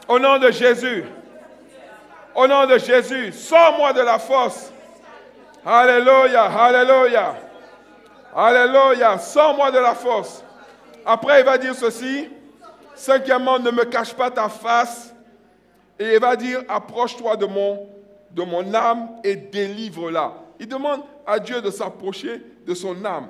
A: Au nom de Jésus. Au nom de Jésus. Sors-moi de la force. Alléluia, alléluia. Alléluia. Sors-moi de la force. Après, il va dire ceci. Cinquièmement, ne me cache pas ta face. Et il va dire, approche-toi de mon âme et délivre-la. Il demande à Dieu de s'approcher de son âme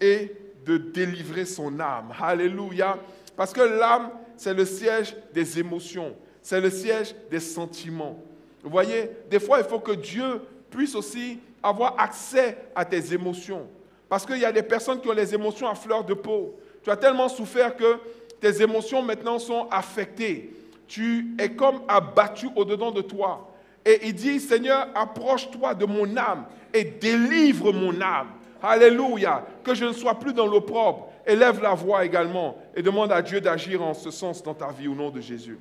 A: et de délivrer son âme. Alléluia. Parce que l'âme, c'est le siège des émotions. C'est le siège des sentiments. Vous voyez, des fois, il faut que Dieu puisse aussi avoir accès à tes émotions. Parce qu'il y a des personnes qui ont les émotions à fleur de peau. Tu as tellement souffert que tes émotions maintenant sont affectées. Tu es comme abattu au-dedans de toi. Et il dit, Seigneur, approche-toi de mon âme et délivre mon âme. Alléluia. Que je ne sois plus dans l'opprobre. Élève la voix également et demande à Dieu d'agir en ce sens dans ta vie au nom de Jésus.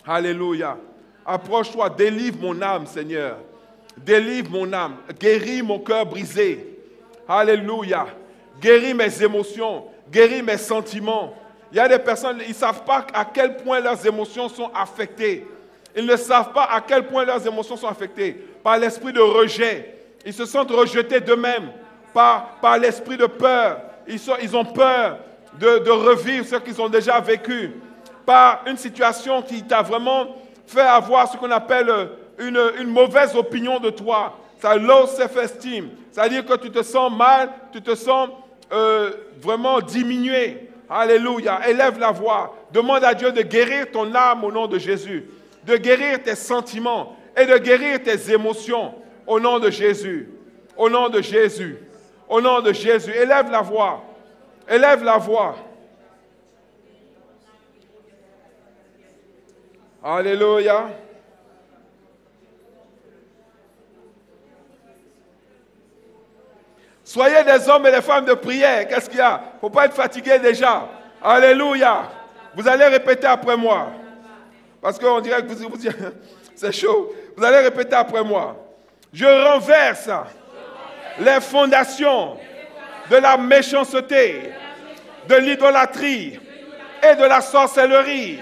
A: Alléluia. Approche-toi, délivre mon âme, Seigneur. Délivre mon âme. Guéris mon cœur brisé. Alléluia. Guéris mes émotions. Guéris mes sentiments. Il y a des personnes, ils ne savent pas à quel point leurs émotions sont affectées. Ils ne savent pas à quel point leurs émotions sont affectées par l'esprit de rejet. Ils se sentent rejetés d'eux-mêmes par l'esprit de peur. Ils ont peur de revivre ce qu'ils ont déjà vécu. Par une situation qui t'a vraiment fait avoir ce qu'on appelle une mauvaise opinion de toi. Ça low self-esteem. C'est-à-dire que tu te sens mal, tu te sens vraiment diminué. Alléluia. Élève la voix. Demande à Dieu de guérir ton âme au nom de Jésus. De guérir tes sentiments et de guérir tes émotions au nom de Jésus. Au nom de Jésus. Au nom de Jésus. Élève la voix. Élève la voix. Alléluia. Soyez des hommes et des femmes de prière. Qu'est-ce qu'il y a? Il ne faut pas être fatigué déjà. Alléluia. Vous allez répéter après moi. Parce qu'on dirait que vous c'est chaud. Vous allez répéter après moi. Je renverse les fondations de la méchanceté, de l'idolâtrie et de la sorcellerie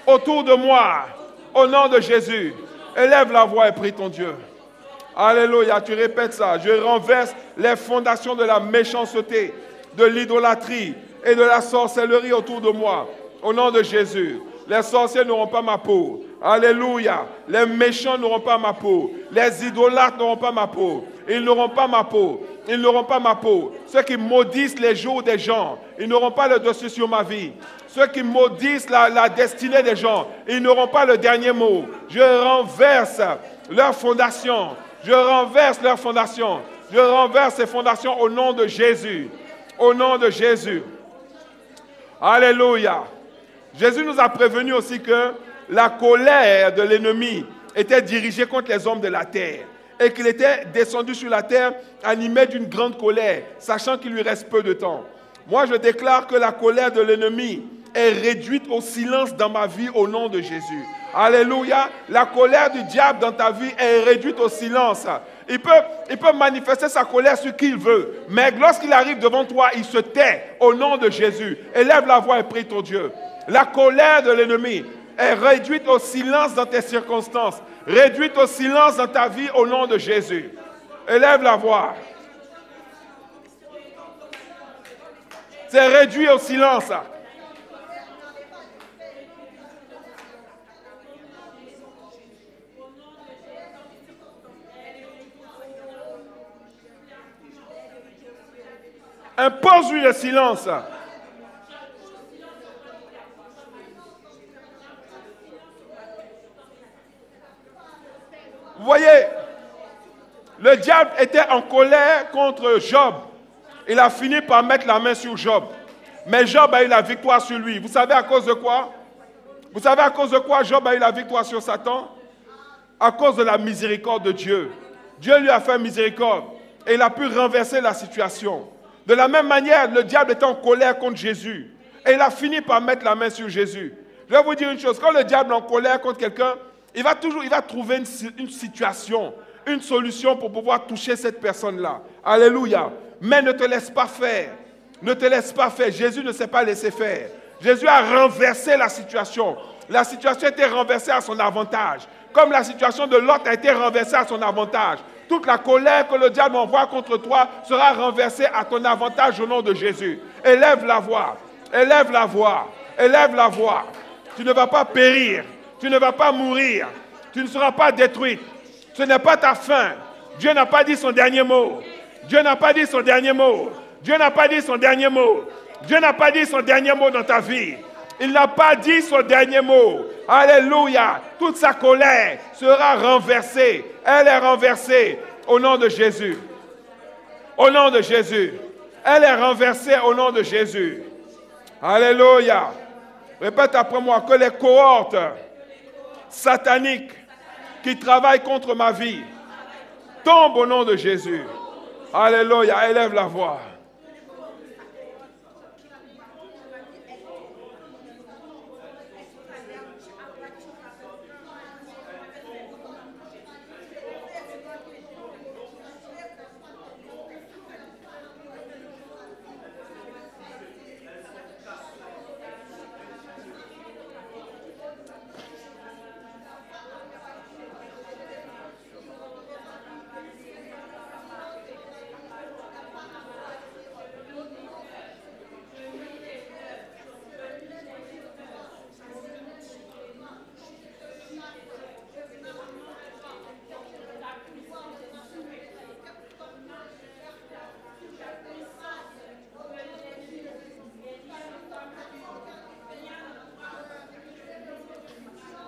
A: autour de moi. Au nom de Jésus. Élève la voix et prie ton Dieu. Alléluia, tu répètes ça. Je renverse les fondations de la méchanceté, de l'idolâtrie et de la sorcellerie autour de moi. Au nom de Jésus. Les sorciers n'auront pas ma peau. Alléluia. Les méchants n'auront pas ma peau. Les idolâtres n'auront pas ma peau. Ils n'auront pas ma peau. Ils n'auront pas ma peau. Ceux qui maudissent les jours des gens, ils n'auront pas le dessus sur ma vie. Ceux qui maudissent la destinée des gens, ils n'auront pas le dernier mot. Je renverse leurs fondations. Je renverse leurs fondations. Je renverse ces fondations au nom de Jésus. Au nom de Jésus. Alléluia. Jésus nous a prévenu aussi que la colère de l'ennemi était dirigée contre les hommes de la terre et qu'il était descendu sur la terre animé d'une grande colère, sachant qu'il lui reste peu de temps. Moi, je déclare que la colère de l'ennemi est réduite au silence dans ma vie au nom de Jésus. Alléluia. La colère du diable dans ta vie est réduite au silence. Il peut manifester sa colère sur qui il veut, mais lorsqu'il arrive devant toi, il se tait au nom de Jésus. Élève la voix et prie ton Dieu. La colère de l'ennemi est réduite au silence dans tes circonstances, réduite au silence dans ta vie au nom de Jésus. Élève la voix. C'est réduit au silence. Impose-lui le silence. Vous voyez, le diable était en colère contre Job. Il a fini par mettre la main sur Job. Mais Job a eu la victoire sur lui. Vous savez à cause de quoi? Vous savez à cause de quoi Job a eu la victoire sur Satan? À cause de la miséricorde de Dieu. Dieu lui a fait miséricorde et il a pu renverser la situation. De la même manière, le diable était en colère contre Jésus et il a fini par mettre la main sur Jésus. Je vais vous dire une chose, quand le diable est en colère contre quelqu'un, il va trouver une situation, une solution pour pouvoir toucher cette personne-là. Alléluia. Mais ne te laisse pas faire. Ne te laisse pas faire. Jésus ne s'est pas laissé faire. Jésus a renversé la situation. La situation a été renversée à son avantage. Comme la situation de Lot a été renversée à son avantage. Toute la colère que le diable envoie contre toi sera renversée à ton avantage au nom de Jésus. Élève la voix. Élève la voix. Élève la voix. Tu ne vas pas périr. Tu ne vas pas mourir. Tu ne seras pas détruite. Ce n'est pas ta fin. Dieu n'a pas dit son dernier mot. Dieu n'a pas dit son dernier mot. Dieu n'a pas dit son dernier mot. Dieu n'a pas dit son dernier mot dans ta vie. Il n'a pas dit son dernier mot. Alléluia. Toute sa colère sera renversée. Elle est renversée au nom de Jésus. Au nom de Jésus. Elle est renversée au nom de Jésus. Alléluia. Répète après moi que les cohortes sataniques qui travaillent contre ma vie tombent au nom de Jésus. Alléluia. Élève la voix.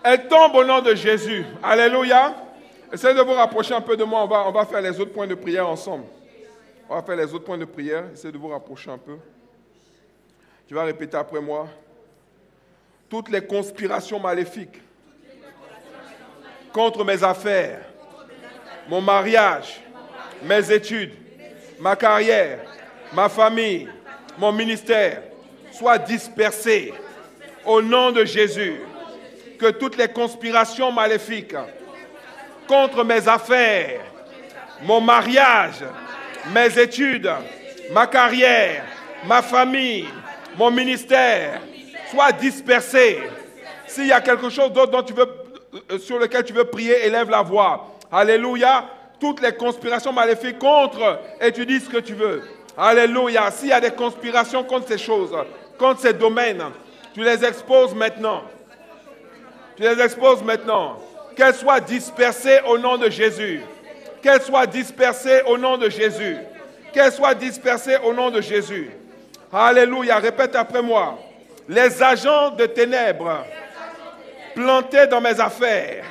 A: Elle tombe au nom de Jésus. Alléluia. Essayez de vous rapprocher un peu de moi. On va faire les autres points de prière ensemble. On va faire les autres points de prière. Essayez de vous rapprocher un peu. Tu vas répéter après moi. Toutes les conspirations maléfiques contre mes affaires, mon mariage, mes études, ma carrière, ma famille, mon ministère, soient dispersées au nom de Jésus. Que toutes les conspirations maléfiques contre mes affaires, mon mariage, mes études, ma carrière, ma famille, mon ministère, soient dispersées. S'il y a quelque chose d'autre sur lequel tu veux prier, élève la voix. Alléluia. Toutes les conspirations maléfiques contre, et tu dis ce que tu veux. Alléluia. S'il y a des conspirations contre ces choses, contre ces domaines, tu les exposes maintenant. Tu les exposes maintenant. Qu'elles soient dispersées au nom de Jésus. Qu'elles soient dispersées au nom de Jésus. Qu'elles soient dispersées au nom de Jésus. Alléluia. Répète après moi. Les agents de ténèbres plantés dans mes affaires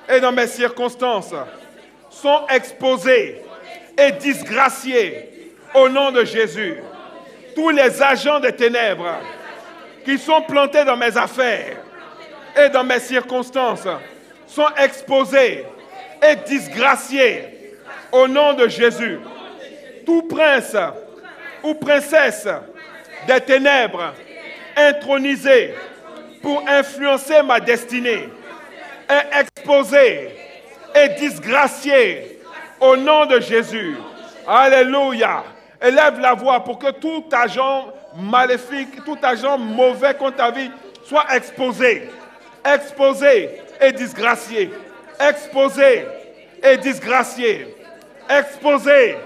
A: et dans mes circonstances sont exposés et disgraciés au nom de Jésus. Tous les agents de ténèbres qui sont plantés dans mes affaires et dans mes circonstances sont exposés et disgraciés au nom de Jésus. Tout prince ou princesse des ténèbres intronisé pour influencer ma destinée est exposé et disgracié au nom de Jésus. Alléluia. Élève la voix pour que tout agent maléfique, tout agent mauvais contre ta vie soit exposé. Exposé et disgracié. Exposé et disgracié. Exposé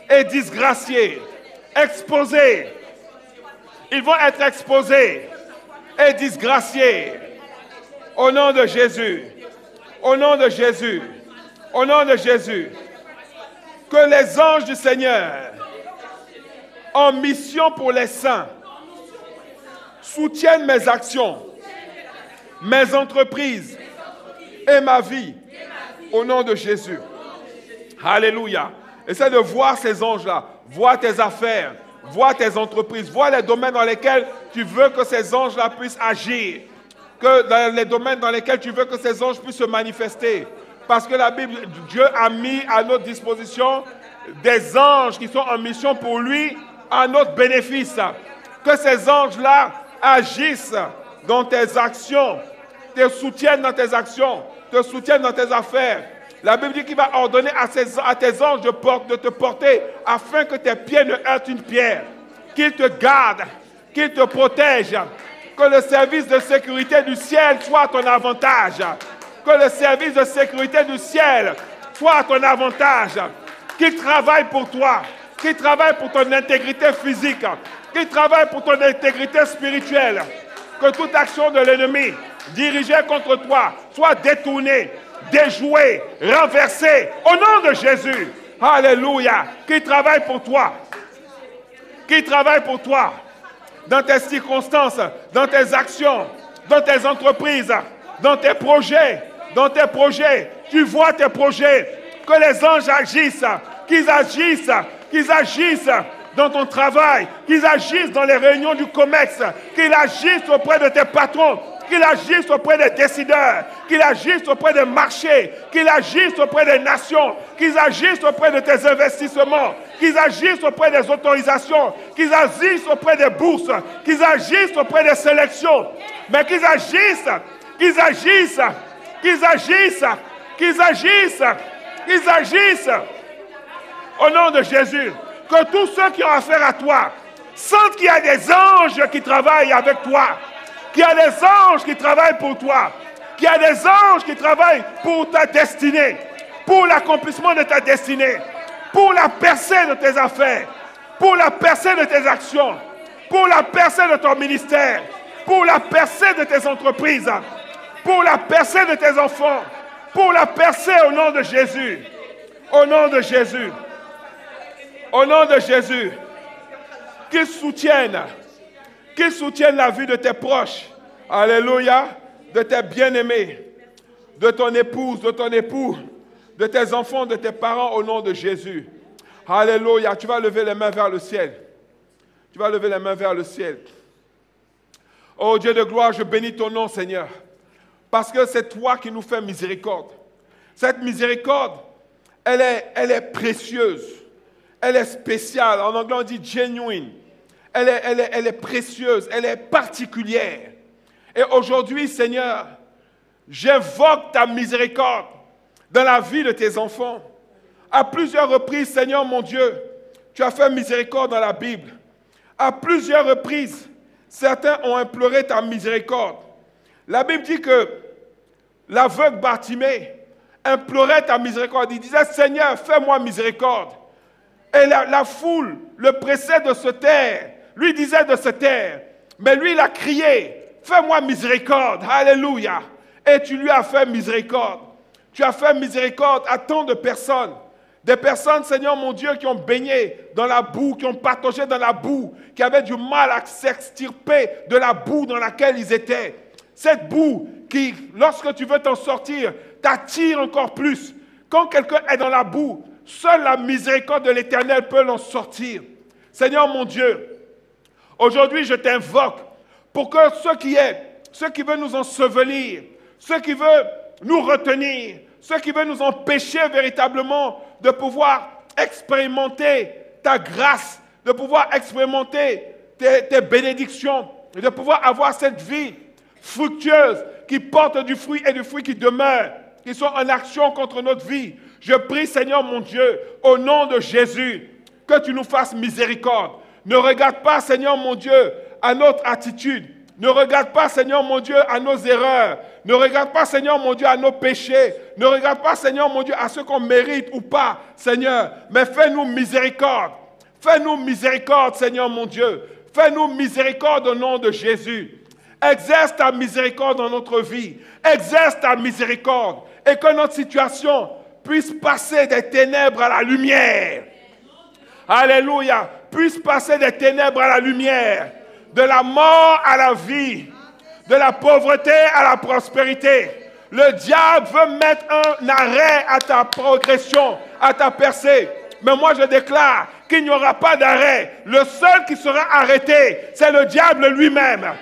A: et disgracié. Exposé. Ils vont être exposés et disgraciés. Au nom de Jésus. Au nom de Jésus. Au nom de Jésus. Que les anges du Seigneur en mission pour les saints, soutiennent mes actions, mes entreprises et ma vie, au nom de Jésus. Alléluia. Essaie de voir ces anges-là, vois tes affaires, vois tes entreprises, vois les domaines dans lesquels tu veux que ces anges-là puissent agir, que dans les domaines dans lesquels tu veux que ces anges puissent se manifester. Parce que la Bible, Dieu a mis à notre disposition des anges qui sont en mission pour lui, à notre bénéfice. Que ces anges-là agissent dans tes actions, te soutiennent dans tes actions, te soutiennent dans tes affaires. La Bible dit qu'il va ordonner à tes anges de te porter afin que tes pieds ne heurtent une pierre. Qu'ils te gardent, qu'ils te protègent. Que le service de sécurité du ciel soit à ton avantage. Que le service de sécurité du ciel soit à ton avantage. Qu'il travaille pour toi. Qu'il travaille pour ton intégrité physique. Qu'il travaille pour ton intégrité spirituelle. Que toute action de l'ennemi dirigée contre toi soit détournée, déjouée, renversée. Au nom de Jésus. Alléluia. Qu'il travaille pour toi. Qu'il travaille pour toi. Dans tes circonstances, dans tes actions, dans tes entreprises, dans tes projets. Dans tes projets, tu vois tes projets, que les anges agissent, qu'ils agissent dans ton travail, qu'ils agissent dans les réunions du COMEX, qu'ils agissent auprès de tes patrons, qu'ils agissent auprès des décideurs, qu'ils agissent auprès des marchés, qu'ils agissent auprès des nations, qu'ils agissent auprès de tes investissements, qu'ils agissent auprès des autorisations, qu'ils agissent auprès des bourses, qu'ils agissent auprès des sélections, mais qu'ils agissent au nom de Jésus. Que tous ceux qui ont affaire à toi sentent qu'il y a des anges qui travaillent avec toi, qu'il y a des anges qui travaillent pour toi, qu'il y a des anges qui travaillent pour ta destinée, pour l'accomplissement de ta destinée, pour la percée de tes affaires, pour la percée de tes actions, pour la percée de ton ministère, pour la percée de tes entreprises, pour la percée de tes enfants, pour la percée au nom de Jésus. Au nom de Jésus. Au nom de Jésus. Qu'ils soutiennent la vie de tes proches. Alléluia. De tes bien-aimés, de ton épouse, de ton époux, de tes enfants, de tes parents au nom de Jésus. Alléluia. Tu vas lever les mains vers le ciel. Tu vas lever les mains vers le ciel. Oh Dieu de gloire, je bénis ton nom, Seigneur. Parce que c'est toi qui nous fais miséricorde. Cette miséricorde, elle est précieuse. Elle est spéciale. En anglais, on dit genuine. Elle est précieuse. Elle est particulière. Et aujourd'hui, Seigneur, j'invoque ta miséricorde dans la vie de tes enfants. À plusieurs reprises, Seigneur mon Dieu, tu as fait miséricorde dans la Bible. À plusieurs reprises, certains ont imploré ta miséricorde. La Bible dit que l'aveugle Bartimée implorait ta miséricorde. Il disait, Seigneur, fais-moi miséricorde. Et la foule le pressait de se taire. Lui disait de se taire. Mais lui, il a crié, fais-moi miséricorde. Alléluia. Et tu lui as fait miséricorde. Tu as fait miséricorde à tant de personnes. Des personnes, Seigneur mon Dieu, qui ont baigné dans la boue, qui ont pataugé dans la boue, qui avaient du mal à s'extirper de la boue dans laquelle ils étaient. Cette boue qui, lorsque tu veux t'en sortir, t'attire encore plus. Quand quelqu'un est dans la boue, seule la miséricorde de l'Éternel peut l'en sortir. Seigneur mon Dieu, aujourd'hui je t'invoque pour que ceux qui veulent nous ensevelir, ceux qui veulent nous retenir, ceux qui veulent nous empêcher véritablement de pouvoir expérimenter ta grâce, de pouvoir expérimenter tes bénédictions, de pouvoir avoir cette vie fructueuse qui porte du fruit et du fruit qui demeure, qui sont en action contre notre vie. Je prie, Seigneur mon Dieu, au nom de Jésus, que tu nous fasses miséricorde. Ne regarde pas, Seigneur mon Dieu, à notre attitude. Ne regarde pas, Seigneur mon Dieu, à nos erreurs. Ne regarde pas, Seigneur mon Dieu, à nos péchés. Ne regarde pas, Seigneur mon Dieu, à ce qu'on mérite ou pas, Seigneur. Mais fais-nous miséricorde. Fais-nous miséricorde, Seigneur mon Dieu. Fais-nous miséricorde au nom de Jésus. Exerce ta miséricorde dans notre vie. Exerce ta miséricorde. Et que notre situation puisse passer des ténèbres à la lumière. Alléluia. puissent passer des ténèbres à la lumière, de la mort à la vie, de la pauvreté à la prospérité. Le diable veut mettre un arrêt à ta progression, à ta percée. Mais moi, je déclare qu'il n'y aura pas d'arrêt. Le seul qui sera arrêté, c'est le diable lui-même.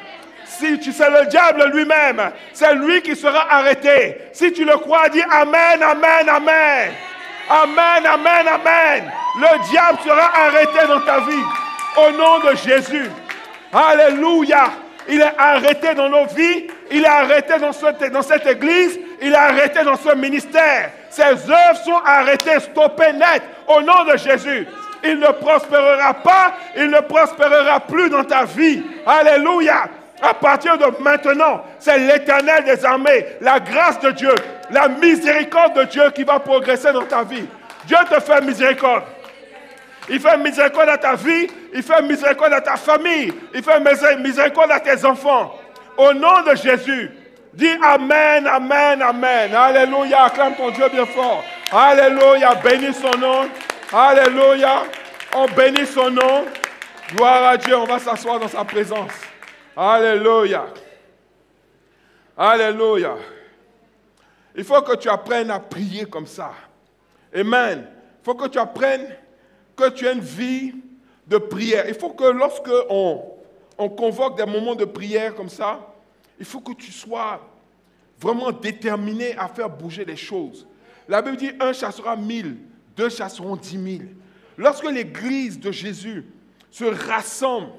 A: Si c'est le diable lui-même, c'est lui qui sera arrêté. Si tu le crois, dis Amen, Amen, Amen. Amen, Amen, Amen. Le diable sera arrêté dans ta vie. Au nom de Jésus. Alléluia. Il est arrêté dans nos vies. Il est arrêté dans cette église. Il est arrêté dans ce ministère. Ses œuvres sont arrêtées, stoppées net. Au nom de Jésus. Il ne prospérera pas. Il ne prospérera plus dans ta vie. Alléluia. À partir de maintenant, c'est l'Éternel des armées, la grâce de Dieu, la miséricorde de Dieu qui va progresser dans ta vie. Dieu te fait miséricorde. Il fait miséricorde à ta vie, il fait miséricorde à ta famille, il fait miséricorde à tes enfants. Au nom de Jésus, dis Amen, Amen, Amen. Alléluia, acclame ton Dieu bien fort. Alléluia, bénis son nom. Alléluia, on bénit son nom. Gloire à Dieu, on va s'asseoir dans sa présence. Alléluia. Alléluia. Il faut que tu apprennes à prier comme ça. Amen. Il faut que tu apprennes que tu aies une vie de prière. Il faut que lorsque on convoque des moments de prière comme ça, il faut que tu sois vraiment déterminé à faire bouger les choses. La Bible dit, 1 chassera 1000, 2 chasseront 10 000. Lorsque l'église de Jésus se rassemble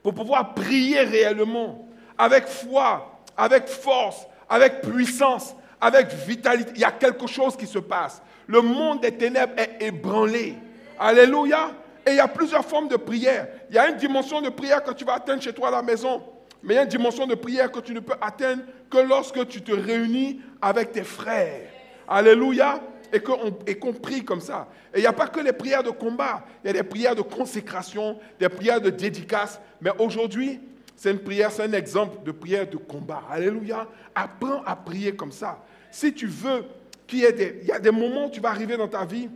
A: pour pouvoir prier réellement, avec foi, avec force, avec puissance, avec vitalité, il y a quelque chose qui se passe. Le monde des ténèbres est ébranlé. Alléluia. Et il y a plusieurs formes de prière. Il y a une dimension de prière que tu vas atteindre chez toi à la maison. Mais il y a une dimension de prière que tu ne peux atteindre que lorsque tu te réunis avec tes frères. Alléluia. Et qu'on prie comme ça. Et il n'y a pas que les prières de combat. Il y a des prières de consécration, des prières de dédicace. Mais aujourd'hui, c'est une prière, c'est un exemple de prière de combat. Alléluia. Apprends à prier comme ça. Si tu veux il y a des moments où tu vas arriver dans ta vie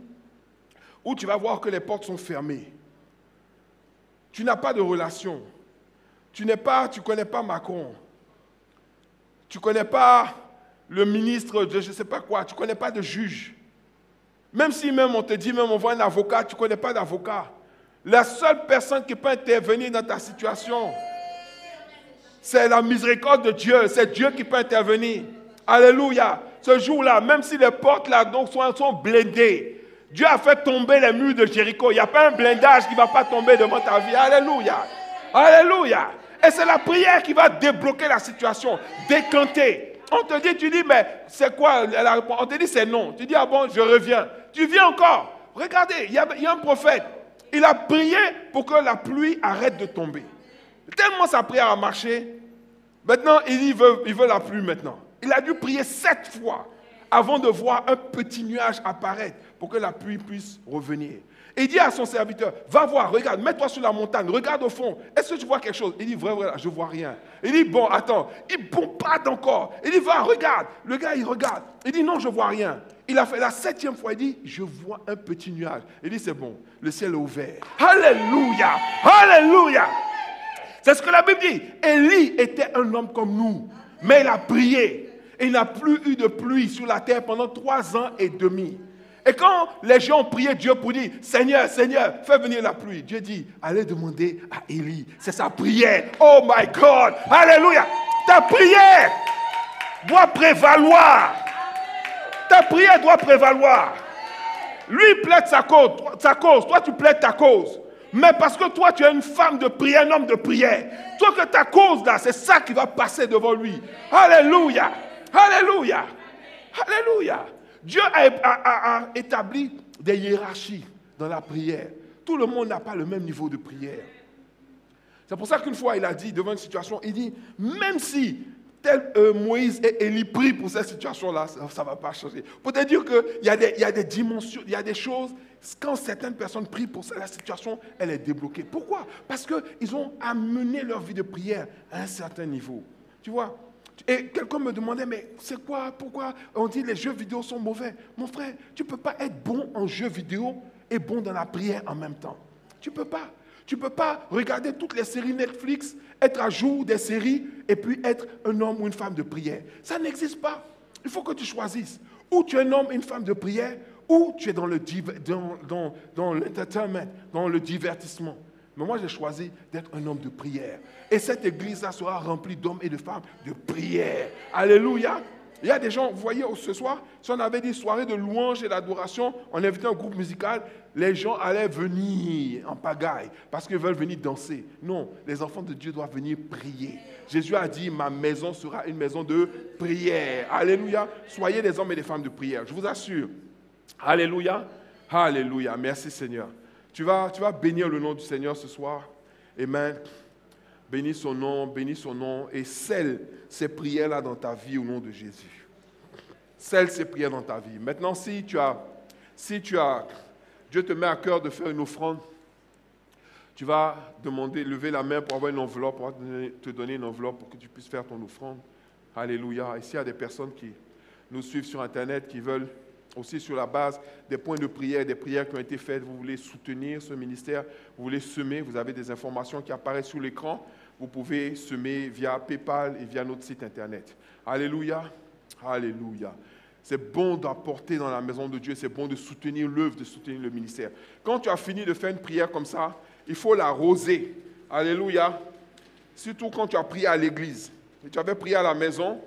A: où tu vas voir que les portes sont fermées. Tu n'as pas de relation. Tu connais pas Macron. Tu ne connais pas le ministre de je ne sais pas quoi. Tu ne connais pas de juge. Même si on te dit, on voit un avocat, tu ne connais pas d'avocat. La seule personne qui peut intervenir dans ta situation, c'est la miséricorde de Dieu. C'est Dieu qui peut intervenir. Alléluia. Ce jour-là, même si les portes là donc sont blindées, Dieu a fait tomber les murs de Jéricho. Il n'y a pas un blindage qui ne va pas tomber devant ta vie. Alléluia. Alléluia. Et c'est la prière qui va débloquer la situation, décanter. On te dit, tu dis, mais c'est quoi la réponse? On te dit, c'est non. Tu dis, ah bon, je reviens. Tu viens encore. Regardez, il y a un prophète. Il a prié pour que la pluie arrête de tomber. Tellement sa prière a marché. Maintenant, il veut la pluie maintenant. Il a dû prier 7 fois avant de voir un petit nuage apparaître pour que la pluie puisse revenir. Et il dit à son serviteur, va voir, regarde, mets-toi sur la montagne, regarde au fond. Est-ce que tu vois quelque chose? Il dit, vrai, je ne vois rien. Il dit, bon, attends. Il bombarde encore. Il dit, va, regarde. Le gars, il regarde. Il dit, non, je ne vois rien. Il a fait la 7e fois, il dit, je vois un petit nuage. Il dit, c'est bon, le ciel est ouvert. Alléluia! Alléluia! C'est ce que la Bible dit. Élie était un homme comme nous, mais il a prié. Et il n'a plus eu de pluie sur la terre pendant 3 ans et demi. Et quand les gens ont prié Dieu pour dire, Seigneur, Seigneur, fais venir la pluie, Dieu dit, allez demander à Élie. C'est sa prière. Oh my God! Alléluia! Ta prière doit prévaloir. Ta prière doit prévaloir. Lui plaide sa cause. Toi, tu plaides ta cause. Mais parce que toi, tu es une femme de prière, un homme de prière. Toi, que ta cause là, c'est ça qui va passer devant lui. Alléluia! Alléluia! Alléluia! Dieu a établi des hiérarchies dans la prière. Tout le monde n'a pas le même niveau de prière. C'est pour ça qu'une fois, il a dit, devant une situation, il dit, même si Moïse et Élie prient pour cette situation-là, ça ne va pas changer. Pour te dire qu'il y a des dimensions, il y a des choses, quand certaines personnes prient pour ça, la situation, elle est débloquée. Pourquoi? Parce qu'ils ont amené leur vie de prière à un certain niveau. Tu vois? Et quelqu'un me demandait, mais c'est quoi? Pourquoi on dit les jeux vidéo sont mauvais? Mon frère, tu ne peux pas être bon en jeux vidéo et bon dans la prière en même temps. Tu ne peux pas. Tu ne peux pas regarder toutes les séries Netflix, être à jour des séries et puis être un homme ou une femme de prière. Ça n'existe pas. Il faut que tu choisisses. Ou tu es un homme et une femme de prière, ou tu es dans l'entertainment, dans le divertissement. Mais moi, j'ai choisi d'être un homme de prière. Et cette église-là sera remplie d'hommes et de femmes de prière. Alléluia. Il y a des gens, vous voyez, ce soir, si on avait dit soirée de louange et d'adoration, on invitait un groupe musical, les gens allaient venir en pagaille parce qu'ils veulent venir danser. Non, les enfants de Dieu doivent venir prier. Jésus a dit, ma maison sera une maison de prière. Alléluia. Soyez des hommes et des femmes de prière, je vous assure. Alléluia. Alléluia. Merci Seigneur. Tu vas bénir le nom du Seigneur ce soir. Amen. Bénis son nom et scelle ces prières-là dans ta vie au nom de Jésus. Scelle ces prières dans ta vie. Maintenant, si tu as, Dieu te met à cœur de faire une offrande, tu vas lever la main pour avoir une enveloppe, pour te donner une enveloppe pour que tu puisses faire ton offrande. Alléluia. Ici, il y a des personnes qui nous suivent sur Internet, qui veulent aussi sur la base des points de prière, des prières qui ont été faites, vous voulez soutenir ce ministère, vous voulez semer, vous avez des informations qui apparaissent sur l'écran, vous pouvez semer via PayPal et via notre site Internet. Alléluia, alléluia. C'est bon d'apporter dans la maison de Dieu, c'est bon de soutenir l'œuvre, de soutenir le ministère. Quand tu as fini de faire une prière comme ça, il faut l'arroser. Alléluia. Surtout quand tu as prié à l'église. Si tu avais prié à la maison,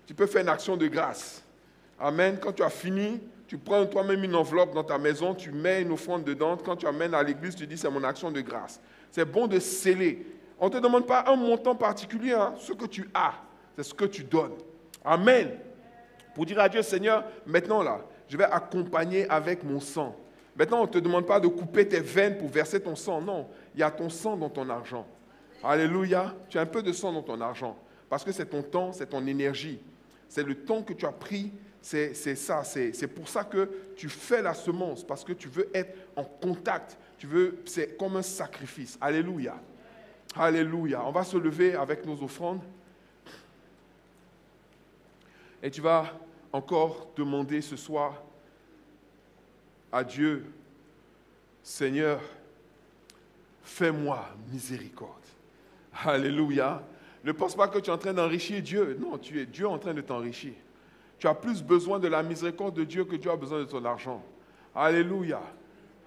A: tu peux faire une action de grâce. Amen. Quand tu as fini, tu prends toi-même une enveloppe dans ta maison, tu mets une offrande dedans. Quand tu amènes à l'église, tu dis c'est mon action de grâce. C'est bon de sceller. On ne te demande pas un montant particulier. Hein. Ce que tu as, c'est ce que tu donnes. Amen. Pour dire à Dieu, Seigneur, maintenant là, je vais accompagner avec mon sang. Maintenant, on ne te demande pas de couper tes veines pour verser ton sang. Non, il y a ton sang dans ton argent. Alléluia. Tu as un peu de sang dans ton argent. Parce que c'est ton temps, c'est ton énergie. C'est le temps que tu as pris. C'est ça, c'est pour ça que tu fais la semence, parce que tu veux être en contact, c'est comme un sacrifice. Alléluia. Alléluia. On va se lever avec nos offrandes. Et tu vas encore demander ce soir à Dieu, Seigneur, fais-moi miséricorde. Alléluia. Ne pense pas que tu es en train d'enrichir Dieu. Non, Dieu est en train de t'enrichir. Tu as plus besoin de la miséricorde de Dieu que Dieu a besoin de ton argent. Alléluia.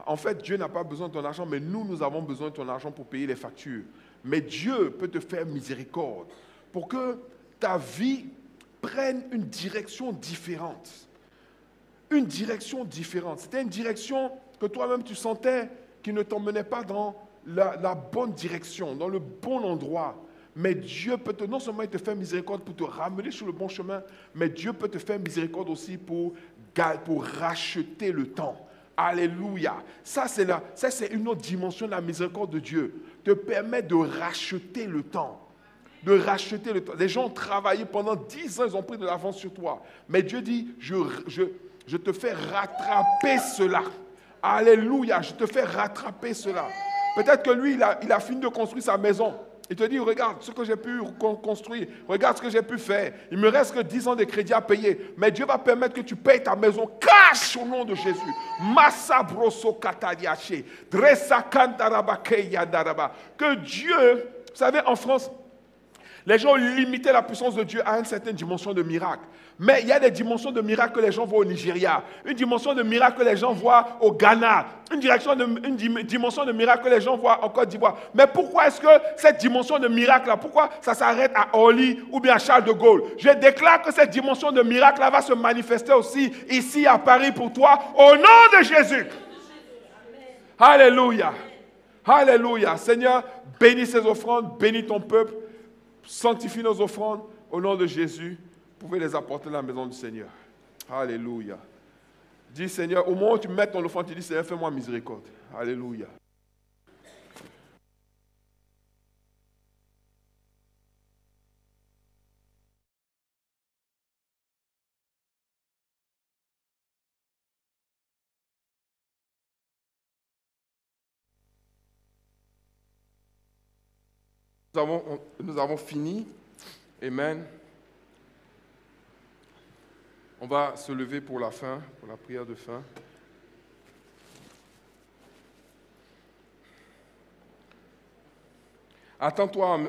A: En fait, Dieu n'a pas besoin de ton argent, mais nous avons besoin de ton argent pour payer les factures. Mais Dieu peut te faire miséricorde pour que ta vie prenne une direction différente. Une direction différente. C'était une direction que toi-même tu sentais qui ne t'emmenait pas dans la bonne direction, dans le bon endroit. Mais Dieu peut non seulement il te faire miséricorde pour te ramener sur le bon chemin, mais Dieu peut te faire miséricorde aussi pour racheter le temps. Alléluia. Ça, c'est une autre dimension de la miséricorde de Dieu. Te permet de racheter le temps. De racheter le temps. Les gens ont travaillé pendant 10 ans, ils ont pris de l'avance sur toi. Mais Dieu dit, je te fais rattraper cela. Alléluia, je te fais rattraper cela. Peut-être que lui, il a fini de construire sa maison. Il te dit, regarde ce que j'ai pu construire, regarde ce que j'ai pu faire. Il me reste que 10 ans de crédit à payer. Mais Dieu va permettre que tu payes ta maison cash au nom de Jésus. Que Dieu, vous savez, en France, les gens ont limité la puissance de Dieu à une certaine dimension de miracle. Mais il y a des dimensions de miracle que les gens voient au Nigeria, une dimension de miracle que les gens voient au Ghana, une dimension de miracle que les gens voient en Côte d'Ivoire. Mais pourquoi est-ce que cette dimension de miracle-là, pourquoi ça s'arrête à Orly ou bien à Charles de Gaulle? Je déclare que cette dimension de miracle-là va se manifester aussi ici à Paris pour toi, au nom de Jésus. Alléluia. Alléluia. Seigneur, bénis ces offrandes, bénis ton peuple. Sanctifie nos offrandes au nom de Jésus. Vous pouvez les apporter dans la maison du Seigneur. Alléluia. Dis Seigneur, au moment où tu mets ton offrande, tu dis Seigneur, fais-moi miséricorde. Alléluia. Nous avons fini. Amen. On va se lever pour la fin, pour la prière de fin. Attends-toi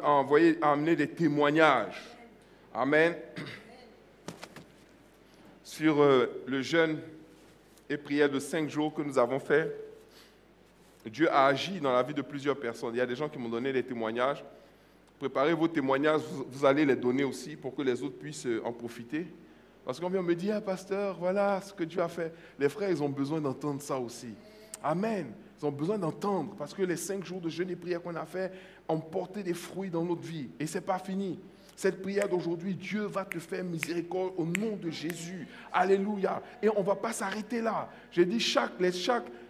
A: à amener des témoignages. Amen. Sur le jeûne et prière de 5 jours que nous avons fait, Dieu a agi dans la vie de plusieurs personnes. Il y a des gens qui m'ont donné des témoignages. Préparez vos témoignages, vous allez les donner aussi pour que les autres puissent en profiter. Parce qu'on vient me dire, ah, pasteur, voilà ce que Dieu a fait. Les frères, ils ont besoin d'entendre ça aussi. Amen. Ils ont besoin d'entendre parce que les 5 jours de jeûne et prière qu'on a fait ont porté des fruits dans notre vie. Et ce n'est pas fini. Cette prière d'aujourd'hui, Dieu va te faire miséricorde au nom de Jésus. Alléluia. Et on ne va pas s'arrêter là. J'ai dit,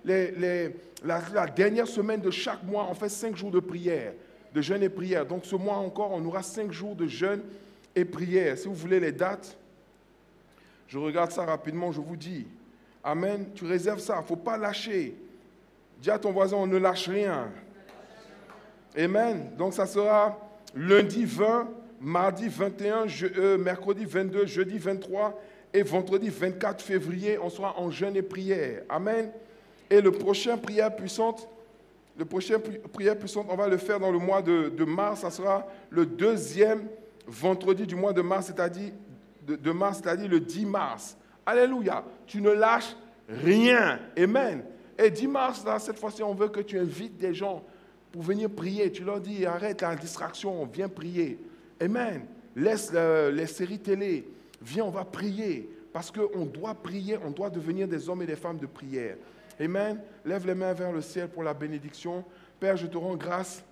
A: la dernière semaine de chaque mois, on fait 5 jours de prière, de jeûne et prière. Donc ce mois encore, on aura 5 jours de jeûne et prière. Si vous voulez les dates, je regarde ça rapidement, je vous dis. Amen. Tu réserves ça, il ne faut pas lâcher. Dis à ton voisin, on ne lâche rien. Amen. Donc ça sera lundi 20, mardi 21, mercredi 22, jeudi 23 et vendredi 24 février, on sera en jeûne et prière. Amen. Et le prochain prière puissante, on va le faire dans le mois de mars. Ça sera le 2e vendredi du mois de mars, c'est-à-dire le 10 mars. Alléluia. Tu ne lâches rien. Amen. Et 10 mars, là, cette fois-ci, on veut que tu invites des gens pour venir prier. Tu leur dis, arrête la distraction, viens prier. Amen. Laisse les séries télé. Viens, on va prier. Parce qu'on doit prier, on doit devenir des hommes et des femmes de prière. Amen. Lève les mains vers le ciel pour la bénédiction. Père, je te rends grâce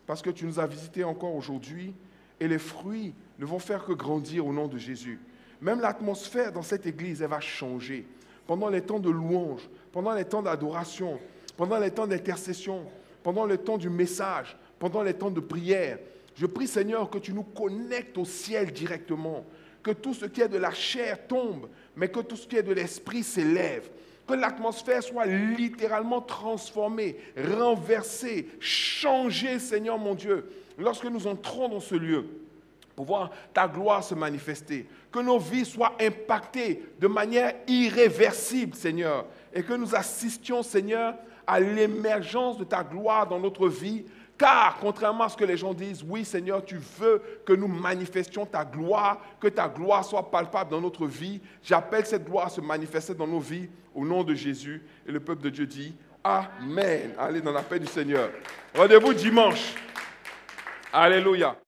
A: parce que tu nous as visités encore aujourd'hui. Et les fruits ne vont faire que grandir au nom de Jésus. Même l'atmosphère dans cette église, elle va changer. Pendant les temps de louange, pendant les temps d'adoration, pendant les temps d'intercession, pendant le temps du message, pendant les temps de prière, je prie Seigneur que tu nous connectes au ciel directement, que tout ce qui est de la chair tombe, mais que tout ce qui est de l'esprit s'élève, que l'atmosphère soit littéralement transformée, renversée, changée, Seigneur mon Dieu, lorsque nous entrons dans ce lieu. Pour voir ta gloire se manifester, que nos vies soient impactées de manière irréversible, Seigneur, et que nous assistions, Seigneur, à l'émergence de ta gloire dans notre vie, car, contrairement à ce que les gens disent, oui, Seigneur, tu veux que nous manifestions ta gloire, que ta gloire soit palpable dans notre vie. J'appelle cette gloire à se manifester dans nos vies, au nom de Jésus, et le peuple de Dieu dit, Amen. Allez dans la paix du Seigneur. Rendez-vous dimanche. Alléluia.